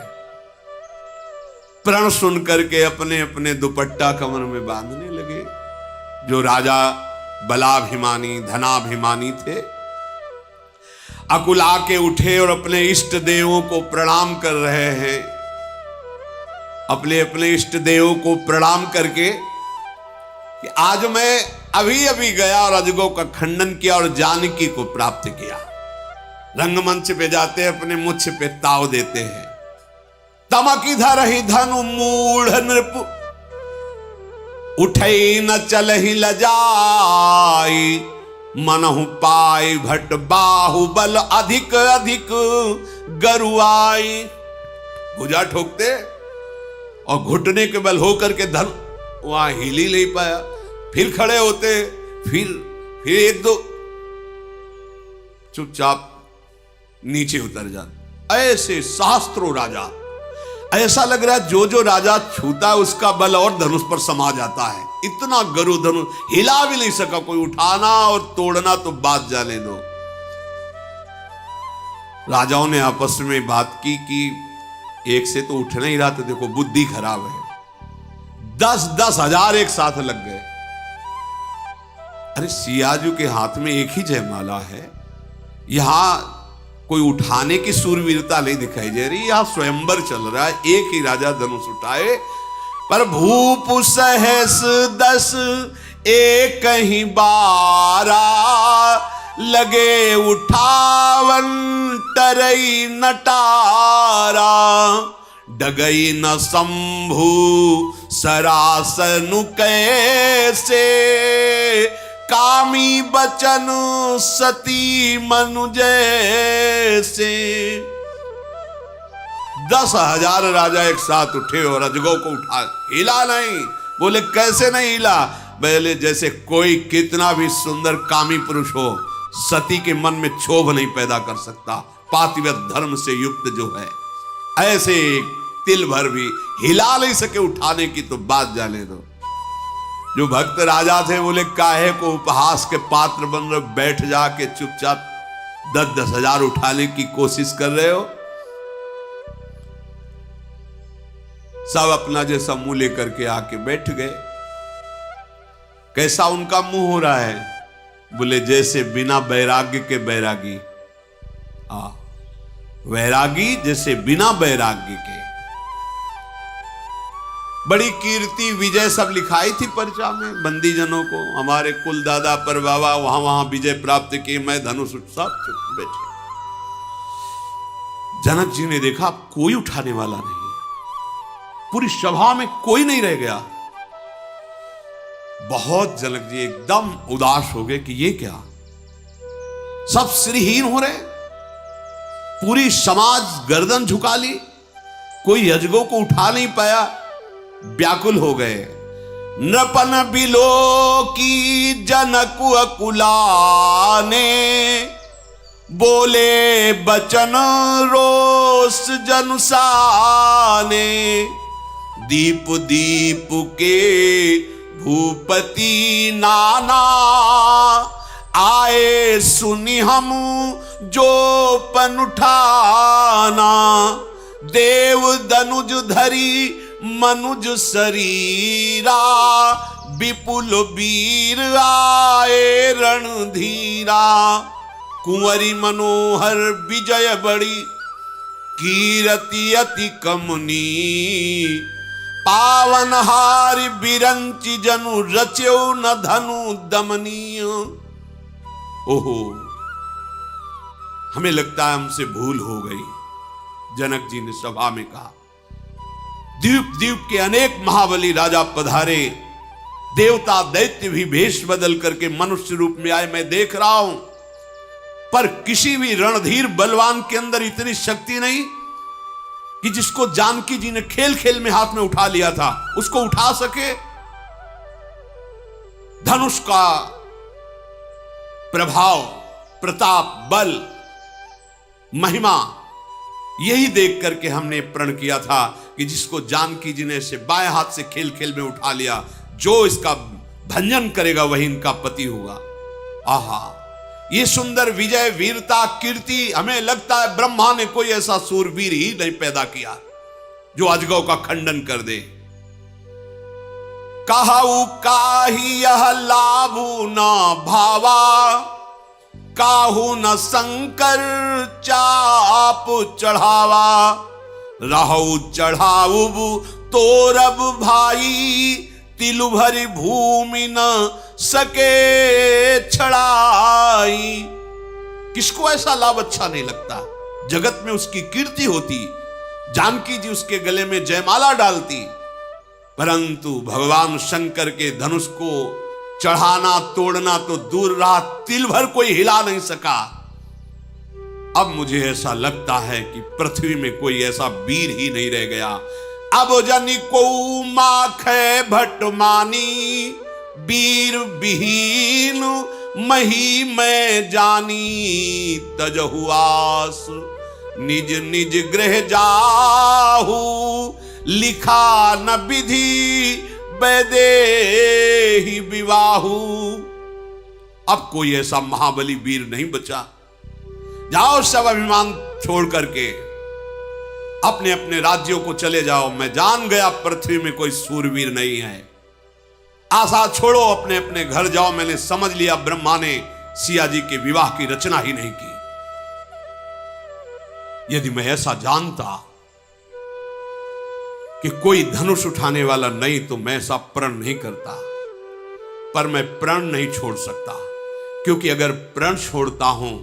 S1: प्रण सुन करके अपने अपने दुपट्टा कमर में बांधने लगे। जो राजा बलाभिमानी धनाभिमानी थे अकुला के उठे और अपने इष्ट देवों को प्रणाम कर रहे हैं। अपने अपने इष्ट देवों को प्रणाम करके कि आज मैं अभी अभी गया और अजगौ का खंडन किया और जानकी को प्राप्त किया। रंगमंच पे जाते अपने मुछ पे ताव देते हैं। तमक इधर ही धनु मूढ़ नृप उठई न चलहि लजाई मनहु पाई भट बाहुबल अधिक अधिक गरुआई। भुजा ठोकते और घुटने के बल होकर के धन वहां हिल ही नहीं पाया। फिर खड़े होते, फिर एक दो चुपचाप नीचे उतर जाते। ऐसे सहस्त्रों राजा, ऐसा लग रहा है जो जो राजा छूता उसका बल और धनुष पर समा जाता है। इतना गरु धनुष हिला भी नहीं सका कोई। उठाना और तोड़ना तो बात जाने दो। राजाओं ने आपस में बात की कि एक से तो उठना ही रहा था, देखो बुद्धि खराब है। 10-10 हजार एक साथ लग गए। अरे सियाजू के हाथ में एक ही जयमाला है, यहां कोई उठाने की सूरवीरता नहीं दिखाई दे रही। यहां स्वयंवर चल रहा है। एक ही राजा धनुष उठाए पर भूप सहस 10 एक ही बारा लगे उठावन टरई नटारा डगई न शंभु सरासनु कैसे कामी बचन सती मनु जैसे। 10,000 राजा एक साथ उठे और अजगौ को उठा, हिला नहीं। बोले कैसे नहीं हिला? बोले जैसे कोई कितना भी सुंदर कामी पुरुष हो सती के मन में क्षोभ नहीं पैदा कर सकता। पातिव्रत धर्म से युक्त जो है, ऐसे तिल भर भी हिला नहीं सके उठाने की तो बात जाने दो। जो भक्त राजा थे बोले काहे को उपहास के पात्र बन रहे, बैठ जाके चुपचाप 10-10 हजार उठाने की कोशिश कर रहे हो। सब अपना जैसा मुंह लेकर के आके बैठ गए। कैसा उनका मुंह हो रहा है? बोले जैसे बिना वैराग्य के बैरागी। वैरागी जैसे बिना वैराग्य के। बड़ी कीर्ति विजय सब लिखाई थी पर्चा में बंदी जनों को। हमारे कुल दादा पर बाबा वहां वहां विजय प्राप्त किए, मैं धनुष सब बैठे। जनक जी ने देखा कोई उठाने वाला नहीं, पूरी सभा में कोई नहीं रह गया। बहुत जनक जी एकदम उदास हो गए कि ये क्या, सब श्रीहीन हो रहे। पूरी समाज गर्दन झुका ली, कोई अजगौ को उठा नहीं पाया। व्याकुल हो गए। नृपन बिलो की जनक अकुलाने बोले बचन रोष जनुसाने। दीप दीप के भूपति नाना आए सुनी हम जो पन उठाना। देव दनुज धरी मनुज शरीरा विपुल वीर आए रणधीरा। कुंवरी मनोहर विजय बड़ी कीरति अति कमुनी। पावन हारि बिरंचि जनु रच्यो न धनु दमनीय। ओहो हमें लगता है हमसे भूल हो गई। जनक जी ने सभा में कहा, द्वीप द्वीप के अनेक महाबली राजा पधारे, देवता दैत्य भी भेष बदल करके मनुष्य रूप में आए, मैं देख रहा हूं, पर किसी भी रणधीर बलवान के अंदर इतनी शक्ति नहीं कि जिसको जानकी जी ने खेल खेल में हाथ में उठा लिया था उसको उठा सके। धनुष का प्रभाव, प्रताप, बल, महिमा, यही देख करके हमने प्रण किया था कि जिसको जानकी जी ने से बाएं हाथ से खेल खेल में उठा लिया, जो इसका भंजन करेगा वही इनका पति होगा। आहा, ये सुंदर विजय, वीरता, कीर्ति, हमें लगता है ब्रह्मा ने कोई ऐसा सूरवीर ही नहीं पैदा किया जो अजगव का खंडन कर दे। कहु काही यह लाभु न भावा, काहू न शंकर चाप चढ़ावा, रहु चढ़ाऊ तोरब भाई, तिलु भरी भूमि न सके छड़ाई। किसको ऐसा लाभ अच्छा नहीं लगता? जगत में उसकी कीर्ति होती, जानकी जी उसके गले में जयमाला डालती, परंतु भगवान शंकर के धनुष को चढ़ाना तोड़ना तो दूर रहा, तिल भर कोई हिला नहीं सका। अब मुझे ऐसा लगता है कि पृथ्वी में कोई ऐसा वीर ही नहीं रह गया। अब जनी को माखे भट मानी, वीर विहीन मही मैं जानी, तजहुआस निज निज गृह जाहू, लिखा न विधि वैदेही विवाहू। अब कोई ऐसा महाबली वीर नहीं बचा। जाओ सब अभिमान छोड़ करके अपने अपने राज्यों को चले जाओ। मैं जान गया पृथ्वी में कोई सूरवीर नहीं है। आशा छोड़ो, अपने अपने घर जाओ। मैंने समझ लिया ब्रह्मा ने सिया जी के विवाह की रचना ही नहीं की। यदि मैं ऐसा जानता कि कोई धनुष उठाने वाला नहीं तो मैं ऐसा प्रण नहीं करता, पर मैं प्रण नहीं छोड़ सकता, क्योंकि अगर प्रण छोड़ता हूं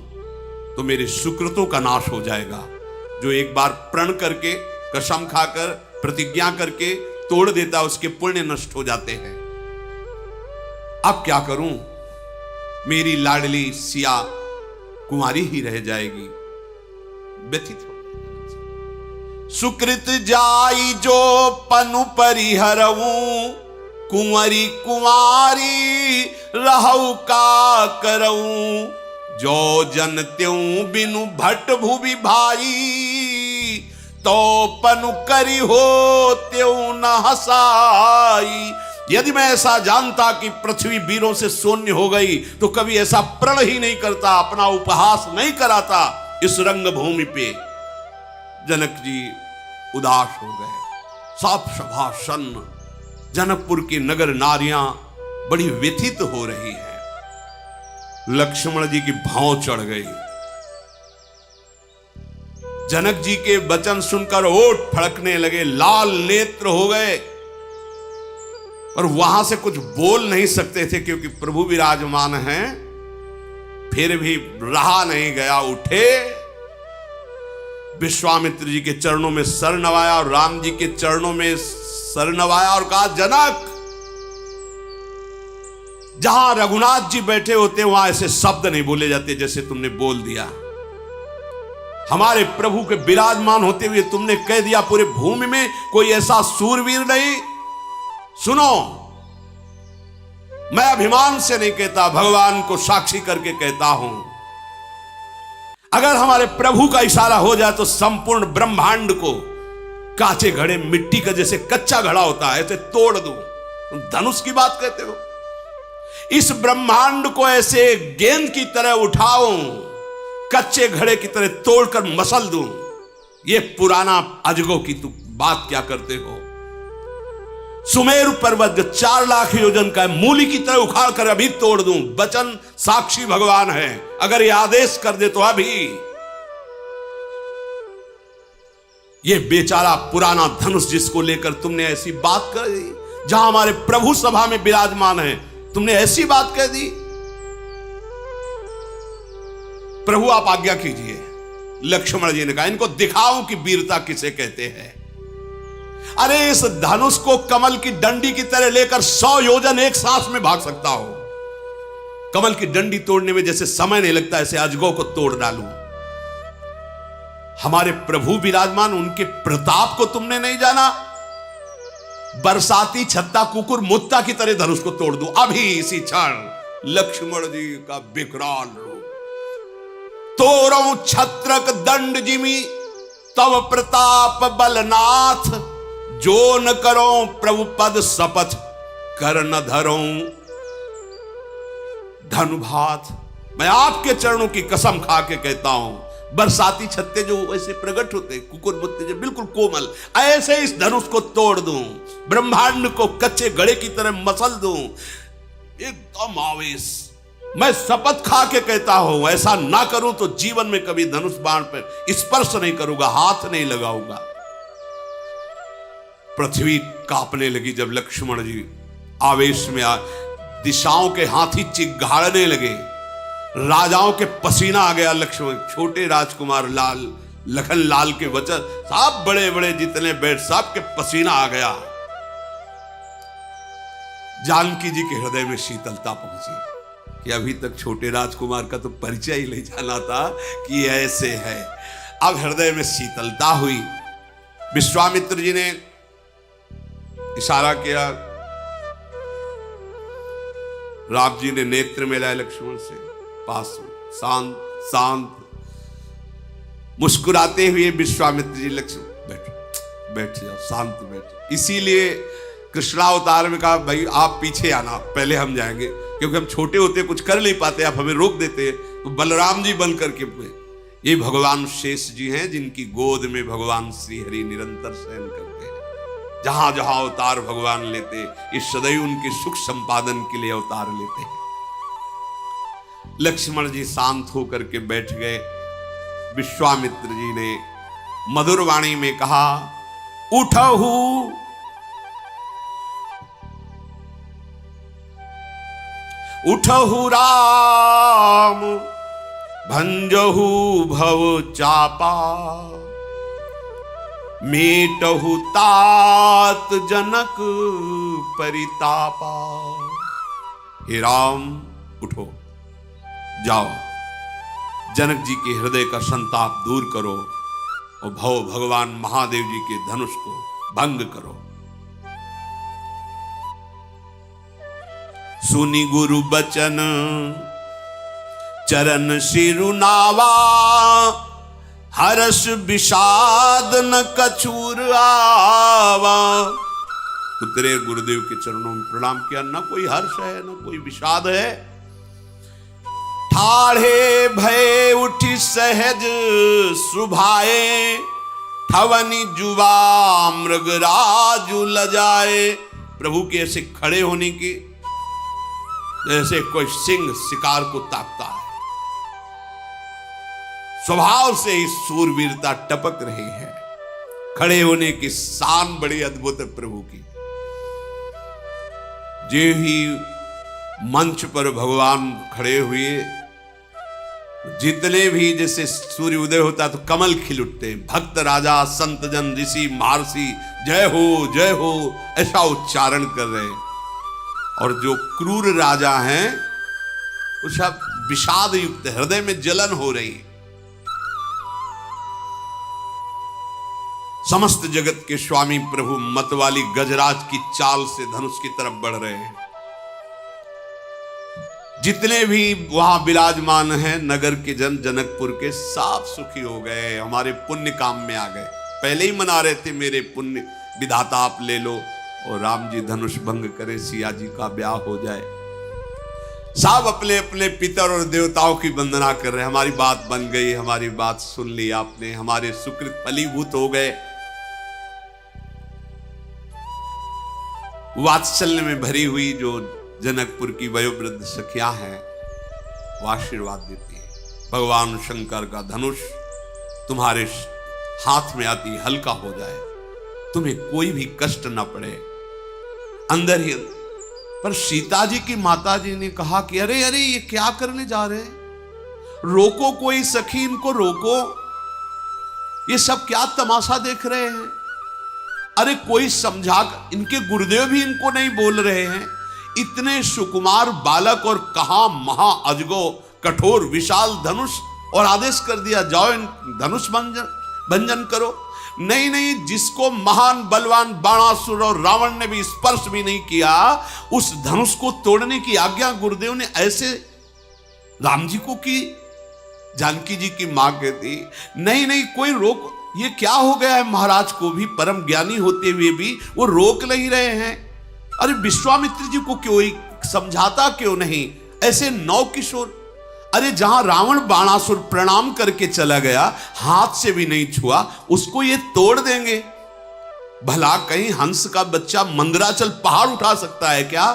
S1: तो मेरे सुकृतों का नाश हो जाएगा। जो एक बार प्रण करके, कसम खाकर, प्रतिज्ञा करके तोड़ देता, उसके पुण्य नष्ट हो जाते हैं। अब क्या करूं? मेरी लाडली सिया कुंवारी ही रह जाएगी। व्यथित हो सुकृत जाई जो पनु परिहरऊं, कुंवरी कुंवारी रहु का करऊं, जो जन त्यों बिनु भट भुवि भाई, तो पनु करी हो त्यों न हसाई। यदि मैं ऐसा जानता कि पृथ्वी वीरों से शून्य हो गई तो कभी ऐसा प्रण ही नहीं करता, अपना उपहास नहीं कराता इस रंगभूमि पे। जनक जी उदास हो गए। साफ सभा सन्न, जनकपुर की नगर नारियां बड़ी व्यथित हो रही है। लक्ष्मण जी की भाव चढ़ गई। जनक जी के वचन सुनकर ओठ फड़कने लगे, लाल नेत्र हो गए और वहां से कुछ बोल नहीं सकते थे क्योंकि प्रभु विराजमान हैं। फिर भी रहा नहीं गया, उठे, विश्वामित्र जी के चरणों में सर नवाया और राम जी के चरणों में सर नवाया और कहा, जनक, जहां रघुनाथ जी बैठे होते वहां ऐसे शब्द नहीं बोले जाते जैसे तुमने बोल दिया। हमारे प्रभु के विराजमान होते हुए तुमने कह दिया पूरे भूमि में कोई ऐसा सूरवीर नहीं। सुनो, मैं अभिमान से नहीं कहता, भगवान को साक्षी करके कहता हूं, अगर हमारे प्रभु का इशारा हो जाए तो संपूर्ण ब्रह्मांड को कांचे घड़े, मिट्टी का जैसे कच्चा घड़ा होता है ऐसे तोड़ दूं। तुम धनुष की बात कहते हो? इस ब्रह्मांड को ऐसे गेंद की तरह उठाऊं, कच्चे घड़े की तरह तोड़कर मसल दूं। ये पुराना अजगो की तुम बात क्या करते हो? सुमेरु पर्वत जो 4 लाख योजन का है, मूली की तरह उखाड़ कर अभी तोड़ दूं। वचन साक्षी भगवान है, अगर ये आदेश कर दे तो अभी। ये बेचारा पुराना धनुष जिसको लेकर तुमने ऐसी बात कर दी, जहां हमारे प्रभु सभा में विराजमान है, तुमने ऐसी बात कह दी। प्रभु आप आज्ञा कीजिए। लक्ष्मण जी ने कहा इनको दिखाऊं कि वीरता किसे कहते हैं। अरे इस धनुष को कमल की डंडी की तरह लेकर 100 योजन एक सांस में भाग सकता हो। कमल की डंडी तोड़ने में जैसे समय नहीं लगता, ऐसे अजगों को तोड़ डालूं। हमारे प्रभु विराजमान, उनके प्रताप को तुमने नहीं जाना। बरसाती छत्ता कुकुर मुत्ता की तरह धनुष को तोड़ दूं अभी इसी क्षण। लक्ष्मण जी का विकराल रूप। तोड़ो छत्रक दंड जिमी तव प्रताप बलनाथ, जो न करो प्रभु पद शपथ कर न धरो धनुभात। मैं आपके चरणों की कसम खा के कहता हूं, बरसाती छत्ते जो वैसे प्रकट होते, कुकुर मुत्ते जो बिल्कुल कोमल, ऐसे इस धनुष को तोड़ दूं, ब्रह्मांड को कच्चे घड़े की तरह मसल दूं, एकदम आवेश। मैं शपथ खा के कहता हूं, ऐसा ना करूं तो जीवन में कभी धनुष बाण पर स्पर्श नहीं करूंगा, हाथ नहीं लगाऊंगा। पृथ्वी कांपने लगी जब लक्ष्मण जी आवेश में दिशाओं के हाथी चिघाड़ने लगे, राजाओं के पसीना आ गया। लक्ष्मण छोटे राजकुमार लाल लखन लाल के वचन, सब बड़े बड़े जितने बैठ सब के पसीना आ गया। जानकी जी के हृदय में शीतलता पहुंची कि अभी तक छोटे राजकुमार का तो परिचय ही नहीं जाना था कि ऐसे है। अब हृदय में शीतलता हुई। विश्वामित्र जी ने इशारा किया, राम जी ने नेत्र मिलाए लक्ष्मण से, पास शांत शांत मुस्कुराते हुए विश्वामित्र जी, लक्ष्मण बैठ बैठ जाओ, शांत बैठ। इसीलिए कृष्णावतार में कहा भाई आप पीछे आना, पहले हम जाएंगे, क्योंकि हम छोटे होते कुछ कर नहीं पाते, आप हमें रोक देते। तो बलराम जी बन करके ये भगवान शेष जी हैं, जिनकी गोद में भगवान श्री हरि निरंतर शयन करते हैं। जहां जहां अवतार भगवान लेते, इस सदैव उनके सुख संपादन के लिए अवतार लेते हैं। लक्ष्मण जी शांत होकर के बैठ गए। विश्वामित्र जी ने मधुर वाणी में कहा, उठहु उठहु राम भंजहु भव चापा, मेटहु तात जनक परितापा। हे राम उठो, जाओ, जनक जी के हृदय का संताप दूर करो और भव भगवान महादेव जी के धनुष को भंग करो। सुनि गुरु बचन चरण सिरुनावा, हर्ष विषाद न कछूर आवा। उतरे गुरुदेव के चरणों में प्रणाम किया, न कोई हर्ष है न कोई विषाद है। ठाढ़े भय उठी सहज सुभाए, ठवनी जुवा मृगराजु लजाए। प्रभु के ऐसे खड़े होने की जैसे कोई सिंह शिकार को ताकता है, स्वभाव से ही सूरवीरता टपक रही है। खड़े होने की शान बड़ी अद्भुत है प्रभु की। जे ही मंच पर भगवान खड़े हुए, जितने भी जैसे सूर्य उदय होता तो कमल खिल उठते। भक्त राजा संत जन ऋषि महर्षि जय हो ऐसा उच्चारण कर रहे। और जो क्रूर राजा हैं वो सब विषाद युक्त, हृदय में जलन हो रही। समस्त जगत के स्वामी प्रभु मतवाली गजराज की चाल से धनुष की तरफ बढ़ रहे हैं। जितने भी वहां विराजमान हैं नगर के जन, जनकपुर के, सब सुखी हो गए, हमारे पुण्य काम में आ गए। पहले ही मना रहे थे मेरे पुण्य विधाता आप ले लो और राम जी धनुष भंग करे, सिया जी का ब्याह हो जाए। सब अपने अपने पितर और देवताओं की वंदना कर रहे। हमारी बात बन गई, हमारी बात सुन ली आपने, हमारे सुकृत फलीभूत हो गए। वात्सल्य में भरी हुई जो जनकपुर की वयोवृद्ध सखियां हैं वो आशीर्वाद देती है। भगवान शंकर का धनुष तुम्हारे हाथ में आती हल्का हो जाए, तुम्हें कोई भी कष्ट ना पड़े अंदर ही। पर सीता जी की माता जी ने कहा कि अरे अरे ये क्या करने जा रहे हैं, रोको कोई सखी, इनको रोको। ये सब क्या तमाशा देख रहे हैं? अरे कोई समझा, इनके गुरुदेव भी इनको नहीं बोल रहे हैं। इतने सुकुमार बालक और कहा महा अजगो कठोर विशाल धनुष, और आदेश कर दिया जाओ इन धनुष भंजन करो। नहीं नहीं, जिसको महान बलवान बाणासुर और रावण ने भी स्पर्श भी नहीं किया, उस धनुष को तोड़ने की आज्ञा गुरुदेव ने ऐसे राम जी को की। जानकी जी की मां कहती नहीं नहीं कोई रोक, ये क्या हो गया है? महाराज को भी परम ज्ञानी होते हुए भी वो रोक नहीं रहे हैं। अरे विश्वामित्र जी को क्यों समझाता क्यों नहीं? ऐसे नौ किशोर, अरे जहां रावण बाणासुर प्रणाम करके चला गया, हाथ से भी नहीं छुआ, उसको ये तोड़ देंगे। भला कहीं हंस का बच्चा मंदराचल पहाड़ उठा सकता है क्या?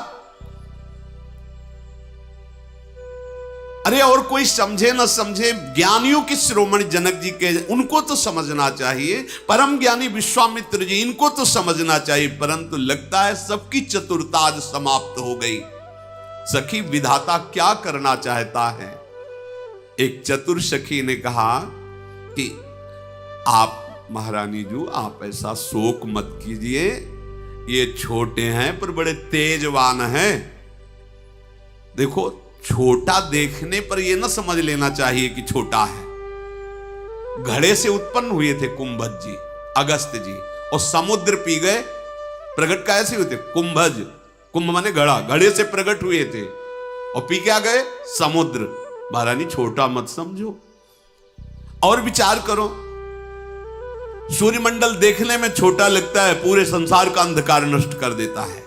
S1: अरे और कोई समझे न समझे, ज्ञानियों के शिरोमणि जनक जी के, उनको तो समझना चाहिए, परम ज्ञानी विश्वामित्र जी, इनको तो समझना चाहिए, परंतु लगता है सबकी चतुरता आज समाप्त हो गई। सखी, विधाता क्या करना चाहता है? एक चतुर सखी ने कहा कि आप महारानी जी, आप ऐसा शोक मत कीजिए, ये छोटे हैं पर बड़े तेजवान हैं। देखो, छोटा देखने पर यह ना समझ लेना चाहिए कि छोटा है। घड़े से उत्पन्न हुए थे कुंभज जी, अगस्त जी, और समुद्र पी गए। प्रकट कैसे हुए थे? कुंभज, कुंभ माने घड़ा, घड़े से प्रकट हुए थे और पी क्या गए? समुद्र। महारानी, छोटा मत समझो। और विचार करो, सूर्यमंडल देखने में छोटा लगता है, पूरे संसार का अंधकार नष्ट कर देता है।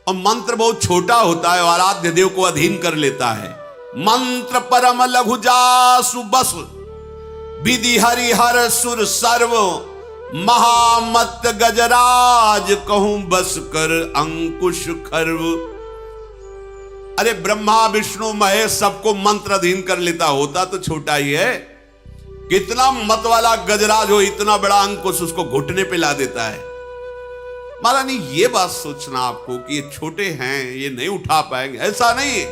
S1: और मंत्र बहुत छोटा होता है, आराध्य देव को अधीन कर लेता है। मंत्र परम लघु जासु बस, विधि हरिहर सुर सर्व, महामत गजराज कहूं बस कर अंकुश खर्व। अरे ब्रह्मा विष्णु महेश सबको मंत्र अधीन कर लेता, होता तो छोटा ही है। कितना मत वाला गजराज हो, इतना बड़ा अंकुश उसको घुटने पे ला देता है। महारानी, ये बात सोचना आपको कि ये छोटे हैं, ये नहीं उठा पाएंगे, ऐसा नहीं है।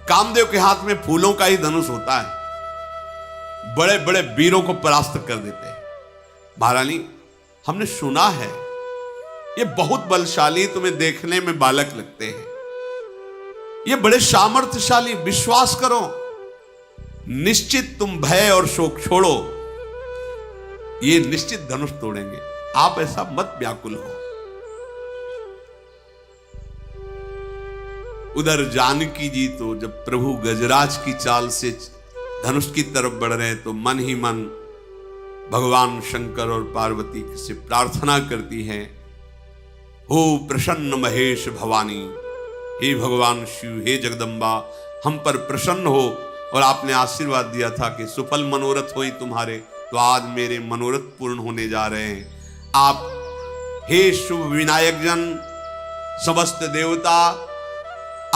S1: कामदेव के हाथ में फूलों का ही धनुष होता है, बड़े बड़े वीरों को परास्त कर देते हैं। महारानी, हमने सुना है ये बहुत बलशाली, तुम्हें देखने में बालक लगते हैं, ये बड़े सामर्थ्यशाली, विश्वास करो, निश्चित तुम भय और शोक छोड़ो, ये निश्चित धनुष तोड़ेंगे। आप ऐसा मत व्याकुल हो। उधर जानकी जी तो जब प्रभु गजराज की चाल से धनुष की तरफ बढ़ रहे हैं, तो मन ही मन भगवान शंकर और पार्वती से प्रार्थना करती हैं, हो प्रसन्न महेश भवानी, हे भगवान शिव, हे जगदम्बा, हम पर प्रसन्न हो। और आपने आशीर्वाद दिया था कि सुफल मनोरथ होई तुम्हारे, तो आज मेरे मनोरथ पूर्ण होने जा रहे हैं। आप हे शुभ विनायक जन, समस्त देवता,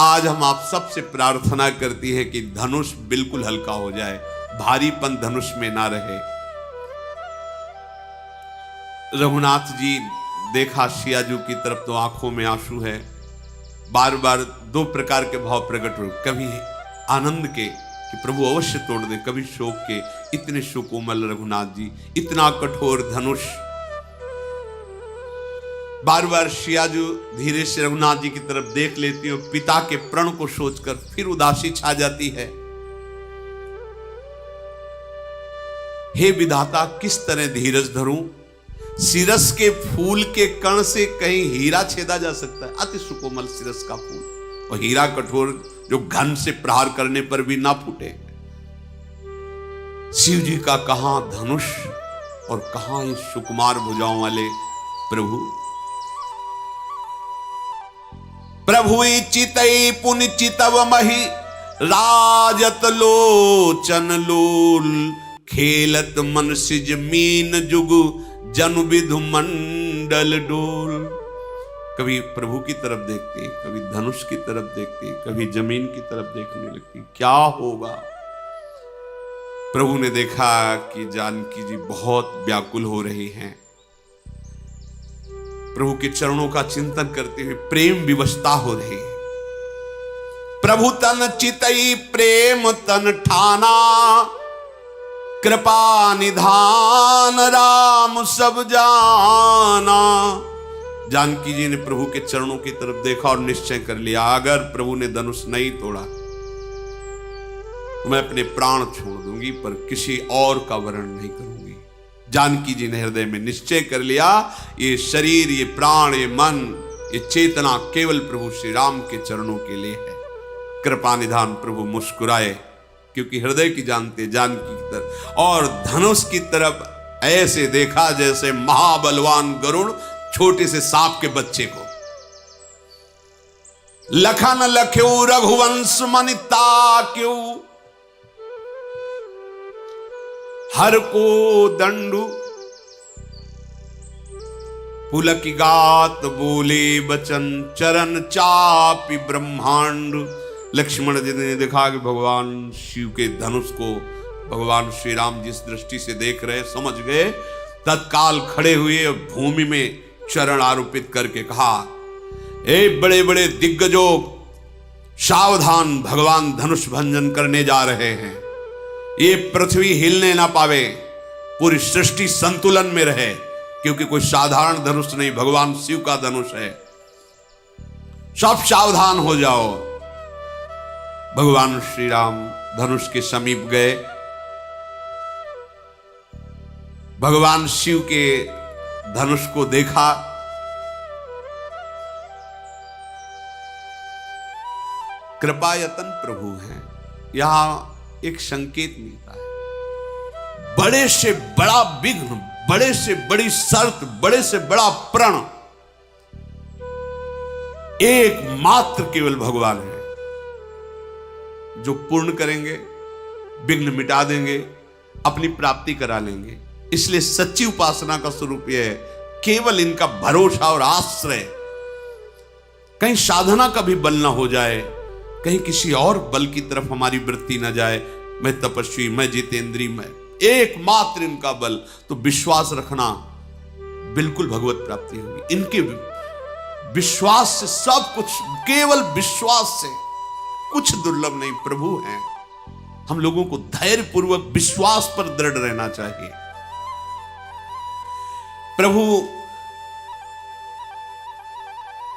S1: आज हम आप सबसे प्रार्थना करती है कि धनुष बिल्कुल हल्का हो जाए, भारीपन धनुष में ना रहे। रघुनाथ जी देखा सियाजू की तरफ, तो आंखों में आंसू है। बार बार दो प्रकार के भाव प्रकट हुए, कभी आनंद के कि प्रभु अवश्य तोड़ दे, कभी शोक के, इतने सुकोमल रघुनाथ जी, इतना कठोर धनुष। बार बार सियाजू धीरे से रघुनाथ जी की तरफ देख लेती हो, पिता के प्रण को सोचकर फिर उदासी छा जाती है। हे विधाता, किस तरह धीरज धरूं? सिरस के फूल के कण से कहीं हीरा छेदा जा सकता है, अति सुकोमल सिरस का फूल, और हीरा कठोर जो घन से प्रहार करने पर भी ना फूटे। शिव जी का कहां धनुष और कहां ये सुकुमार भुजाओं वाले प्रभु। प्रभु चितई पुनि चितव मही, राजत लोचन लोल, खेलत मन सिज मीन जुगु, जनु विधु मंडल डोल। कभी प्रभु की तरफ देखती, कभी धनुष की तरफ देखती, कभी जमीन की तरफ देखने लगती, क्या होगा? प्रभु ने देखा कि जानकी जी बहुत व्याकुल हो रही हैं। प्रभु के चरणों का चिंतन करते हुए प्रेम विवशता हो रही है। प्रभु तन चितई प्रेम तन ठाना, कृपा निधान राम सब जाना। जानकी जी ने प्रभु के चरणों की तरफ देखा और निश्चय कर लिया, अगर प्रभु ने धनुष नहीं तोड़ा तो मैं अपने प्राण छोड़ दूंगी, पर किसी और का वरण नहीं करूंगी। जानकी जी ने हृदय में निश्चय कर लिया, ये शरीर, ये प्राण, ये मन, ये चेतना केवल प्रभु श्री राम के चरणों के लिए है। कृपा निधान प्रभु मुस्कुराए, क्योंकि हृदय की जानते जानकी की तरफ और धनुष की तरफ ऐसे देखा जैसे महाबलवान गरुड़ छोटे से सांप के बच्चे को। लखन लख्यो रघुवंश मनि ताक्यो, हर को दंडु पुलकी गात बोले बचन, चरण चापि ब्रह्मांड। लक्ष्मण जी ने देखा कि भगवान शिव के धनुष को भगवान श्री राम जिस दृष्टि से देख रहे, समझ गए। तत्काल खड़े हुए और भूमि में चरण आरोपित करके कहा, ए बड़े बड़े दिग्गजों, सावधान, भगवान धनुष भंजन करने जा रहे हैं। ये पृथ्वी हिलने ना पावे, पूरी सृष्टि संतुलन में रहे, क्योंकि कोई साधारण धनुष नहीं, भगवान शिव का धनुष है। सब सावधान हो जाओ। भगवान श्री राम धनुष के समीप गए। भगवान शिव के धनुष को देखा। कृपायतन प्रभु हैं। यहां एक संकेत मिलता है, बड़े से बड़ा विघ्न, बड़े से बड़ी शर्त, बड़े से बड़ा प्रण एकमात्र केवल भगवान है, जो पूर्ण करेंगे, विघ्न मिटा देंगे, अपनी प्राप्ति करा लेंगे। इसलिए सच्ची उपासना का स्वरूप यह है, केवल इनका भरोसा और आश्रय। कहीं साधना का भी बल ना हो जाए, कहीं किसी और बल की तरफ हमारी वृत्ति ना जाए। मैं तपस्वी, मैं जितेंद्री, मैं एकमात्र इनका बल। तो विश्वास रखना, बिल्कुल भगवत प्राप्ति होगी। इनके विश्वास से सब कुछ, केवल विश्वास से कुछ दुर्लभ नहीं, प्रभु हैं। हम लोगों को धैर्य पूर्वक विश्वास पर दृढ़ रहना चाहिए। प्रभु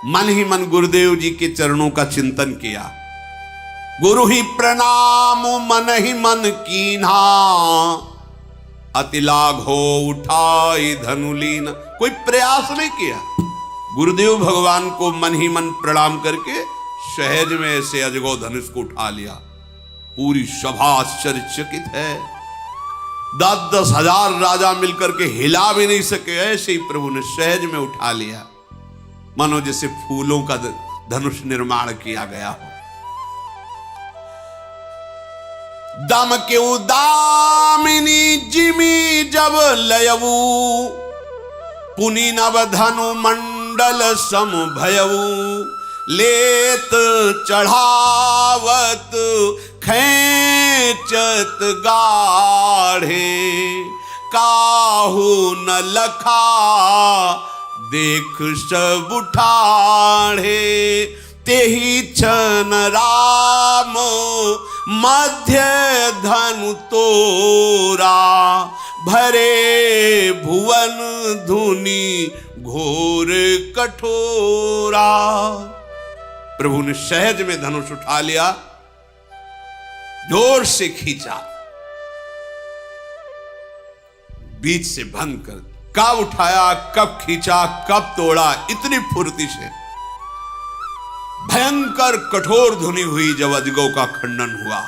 S1: मन ही मन गुरुदेव जी के चरणों का चिंतन किया। गुरु ही प्रणाम मन ही मन कीन्हा, अति लाघो उठाई धनुलीन। कोई प्रयास नहीं किया, गुरुदेव भगवान को मन ही मन प्रणाम करके सहज में से अजगो धनुष को उठा लिया। पूरी सभा आश्चर्यचकित है। 10-10 हजार राजा मिलकर के हिला भी नहीं सके, ऐसे ही प्रभु ने सहज में उठा लिया, मानो जैसे फूलों का धनुष निर्माण किया गया हो। दम के उदामिनी जिमी जब लयवू, पुनि नव धनु मंडल सम भयवू। लेत चढ़ावत खेचत गाढ़े, काहू न लखा देख सब उठाढ़े। तेहि छन राम मध्य धनु तोरा, भरे भुवन धुनि घोर कठोरा। प्रभु ने सहज में धनुष उठा लिया, जोर से खींचा, बीच से भंग कर। कब उठाया, कब खींचा, कब तोड़ा, इतनी फुर्ती से। भयंकर कठोर धुनी हुई जब अजगौ का खंडन हुआ।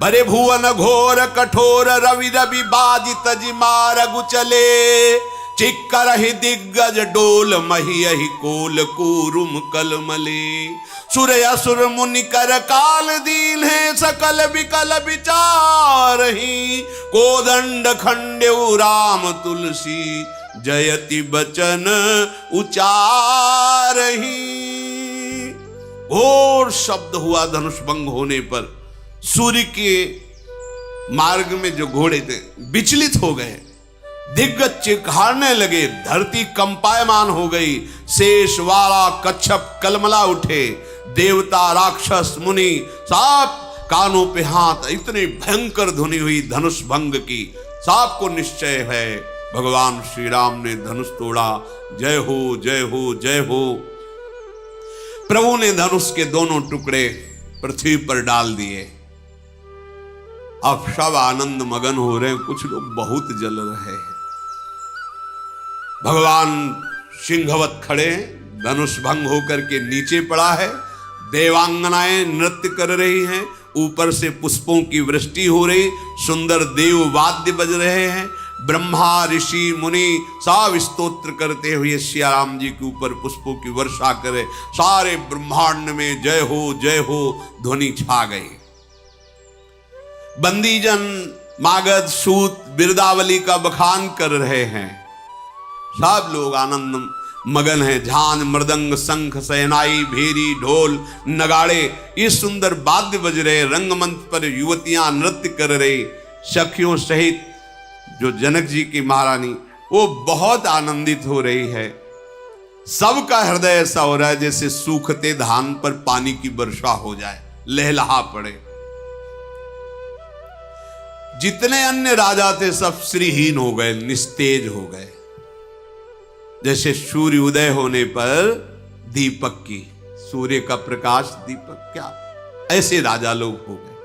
S1: भरे भुवन घोर कठोर, रवि रवि बाजी तजी मारगु चले। चिक्कर ही दिग्गज डोल, महियहि कोल कूरुम कलमले। सुर असुर मुनि कर काल दीन है, सकल विकल विचार ही। कोदंड खंड्यउ राम तुलसी, जयति बचन उचारहि। घोर शब्द हुआ धनुष भंग होने पर। सूर्य के मार्ग में जो घोड़े थे विचलित हो गए, दिग्गज चिल्लाने लगे, धरती कंपायमान हो गई। शेष वाला कच्छप कलमला उठे, देवता राक्षस मुनि सब कानों पे हाथ, इतनी भयंकर ध्वनि हुई धनुष भंग की। सबको निश्चय है भगवान श्री राम ने धनुष तोड़ा। जय हो जय हो जय हो। प्रभु ने धनुष के दोनों टुकड़े पृथ्वी पर डाल दिए। अब सब आनंद मगन हो रहे हैं, कुछ लोग बहुत जल रहे हैं। भगवान सिंहवत खड़े, धनुष भंग होकर के नीचे पड़ा है। देवांगनाएं नृत्य कर रही हैं, ऊपर से पुष्पों की वृष्टि हो रही, सुंदर देव वाद्य बज रहे हैं। ब्रह्मा ऋषि मुनि सब स्तोत्र करते हुए सिया राम जी के ऊपर पुष्पों की वर्षा करे। सारे ब्रह्मांड में जय हो ध्वनि छा गई। बंदीजन मागध सूत बिरदावली का बखान कर रहे हैं। सब लोग आनंद मगन है। झांझ मृदंग शंख सहनाई भेरी ढोल नगाड़े ये सुंदर वाद्य बज रहे। रंगमंच पर युवतियां नृत्य कर रही। सखियों सहित जो जनक जी की महारानी वो बहुत आनंदित हो रही है। सबका हृदय ऐसा हो रहा है जैसे सूखते धान पर पानी की वर्षा हो जाए, लहलहा पड़े। जितने अन्य राजा थे सब श्रीहीन हो गए, निस्तेज हो गए। जैसे सूर्य उदय होने पर दीपक की, सूर्य का प्रकाश दीपक, क्या ऐसे राजा लोग हो गए।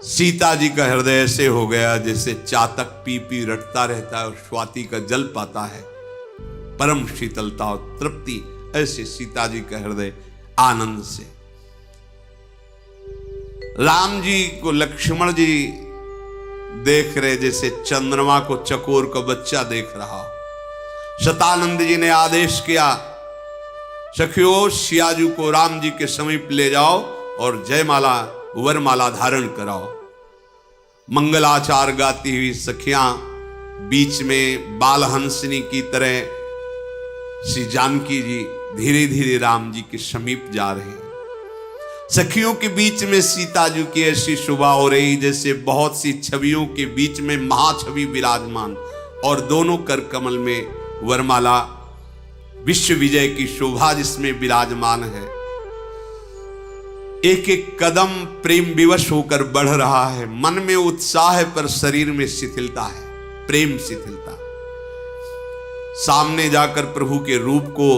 S1: सीता जी का हृदय ऐसे हो गया जैसे चातक पी पी रटता रहता है और स्वाति का जल पाता है, परम शीतलता और तृप्ति। ऐसे सीता जी का हृदय आनंद से। राम जी को लक्ष्मण जी देख रहे जैसे चंद्रमा को चकोर का बच्चा देख रहा हो। शतानंद जी ने आदेश किया, सखियों सियाजू को राम जी के समीप ले जाओ और जयमाला वरमाला धारण कराओ। मंगलाचार गाती हुई सखियां बीच में बालहंसनी की तरह श्री जानकी जी धीरे धीरे राम जी के समीप जा रहे हैं। सखियों के बीच में सीता जी की ऐसी शोभा हो रही जैसे बहुत सी छवियों के बीच में महाछवि विराजमान, और दोनों कर कमल में वरमाला विश्व विजय की शोभा जिसमें विराजमान है। एक एक कदम प्रेम विवश होकर बढ़ रहा है। मन में उत्साह है पर शरीर में शिथिलता है, प्रेम शिथिलता। सामने जाकर प्रभु के रूप को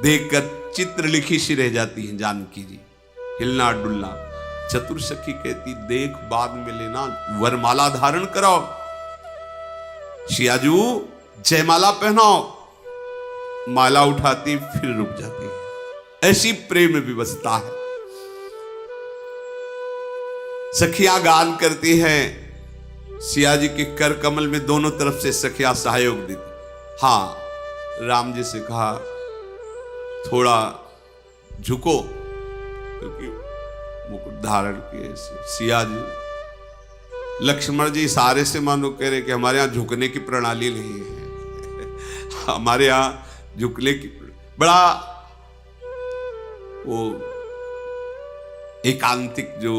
S1: देखकर चित्र लिखी सी रह जाती है जानकी जी, हिलना डुलना। चतुर सखी कहती देख बाद में लेना, वरमाला धारण कराओ, सियाजू जयमाला पहनाओ। माला उठाती फिर रुक जाती है, ऐसी प्रेम विवशता है। सखियां गान करती हैं, सिया जी के कर कमल में दोनों तरफ से सखियां सहयोग देती। हाँ, राम जी से कहा थोड़ा झुको, क्योंकि मुकुट धारण किए सिया जी। लक्ष्मण जी सारे से मानो कह रहे कि हमारे यहां झुकने की प्रणाली नहीं है। हमारे यहां झुकने की बड़ा वो एकांतिक जो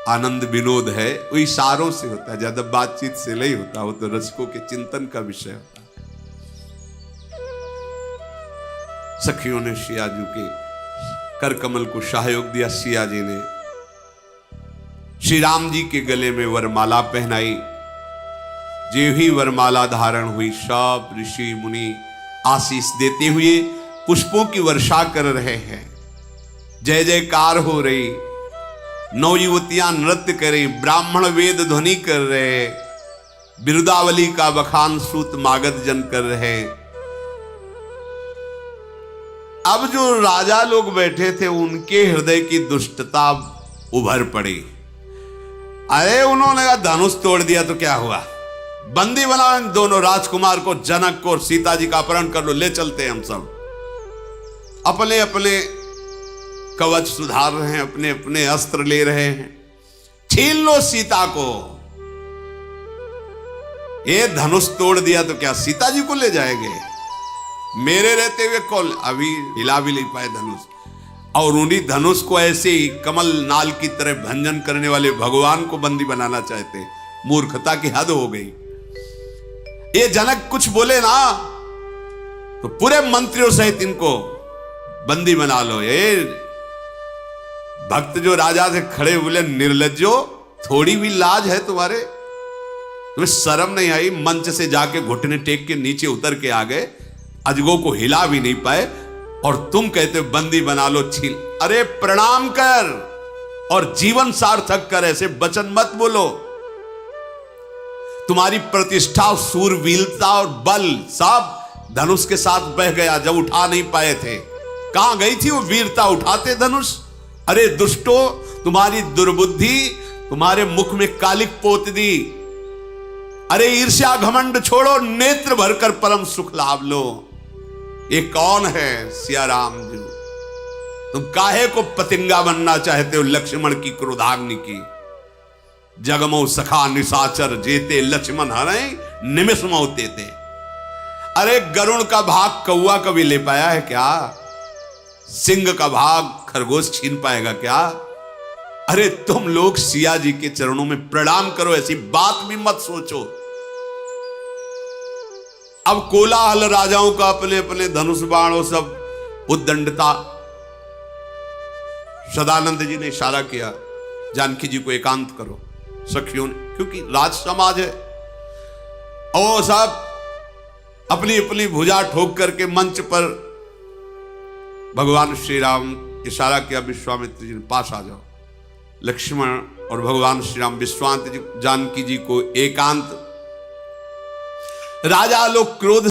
S1: आनंद विनोद है वो इशारों से होता है, ज्यादा बातचीत से नहीं होता। वो तो रसिकों के चिंतन का विषय होता है। सखियों ने सिया जी के कर कमल को सहयोग दिया। सिया जी ने श्री राम जी के गले में वरमाला पहनाई। जो ही वरमाला धारण हुई, सब ऋषि मुनि आशीष देते हुए पुष्पों की वर्षा कर रहे हैं। जय जयकार हो रही, नौ युवतियां नृत्य करें, ब्राह्मण वेद ध्वनि कर रहे, बिरुदावली का बखान सूत मागध जन कर रहे। अब जो राजा लोग बैठे थे उनके हृदय की दुष्टता उभर पड़ी। अरे उन्होंने कहा धनुष तोड़ दिया तो क्या हुआ, बंदी बना दोनों राजकुमार को, जनक को और सीता जी का अपहरण कर लो, ले चलते हैं हम सब। अपने अपने कवच सुधार रहे हैं, अपने अपने अस्त्र ले रहे हैं। छीन लो सीता को। ये धनुष तोड़ दिया तो क्या सीता जी को ले जाएंगे? मेरे रहते हुए कौन अभी हिला भी नहीं पाए धनुष, और उन्हीं धनुष को ऐसे ही कमल नाल की तरह भंजन करने वाले भगवान को बंदी बनाना चाहते। मूर्खता की हद हो गई। ये जनक कुछ बोले ना तो पूरे मंत्रियों सहित इनको बंदी बना लो। ये भक्त जो राजा से खड़े बोले, निर्लज्जो, थोड़ी भी लाज है तुम्हारे? तुम्हें शर्म नहीं आई? मंच से जाके घुटने टेक के नीचे उतर के आ गए, अजगो को हिला भी नहीं पाए, और तुम कहते बंदी बना लो, छील। अरे प्रणाम कर और जीवन सार्थक कर, ऐसे वचन मत बोलो। तुम्हारी प्रतिष्ठा, सूरवीरता और बल सब धनुष के साथ बह गया जब उठा नहीं पाए थे। कहां गई थी वो वीरता? उठाते धनुष। अरे दुष्टो, तुम्हारी दुर्बुद्धि तुम्हारे मुख में कालिक पोत दी। अरे ईर्ष्या घमंड छोड़ो, नेत्र भरकर परम सुख लाभ लो। ये कौन है? सिया राम जी। तुम काहे को पतिंगा बनना चाहते हो लक्ष्मण की क्रोधाग्नि की? जगमो सखा निशाचर जेते, लक्ष्मण हरे निमिष मौते थे। अरे गरुण का भाग कौआ कभी ले पाया है क्या? सिंह का भाग खरगोश छीन पाएगा क्या? अरे तुम लोग सिया जी के चरणों में प्रणाम करो, ऐसी बात भी मत सोचो। अब कोलाहल राजाओं का, अपने अपने धनुष बाणों सब उद्दंडता। सदानंद जी ने इशारा किया, जानकी जी को एकांत करो सखियों ने, क्योंकि राज समाज है। और सब अपनी अपनी भुजा ठोक करके मंच पर भगवान श्री राम इशारा किया, विश्वामित्र जी ने पास आ जाओ। लक्ष्मण और भगवान श्री राम विश्वामित्र जी जानकी जी को एकांत। राजा लोग क्रोध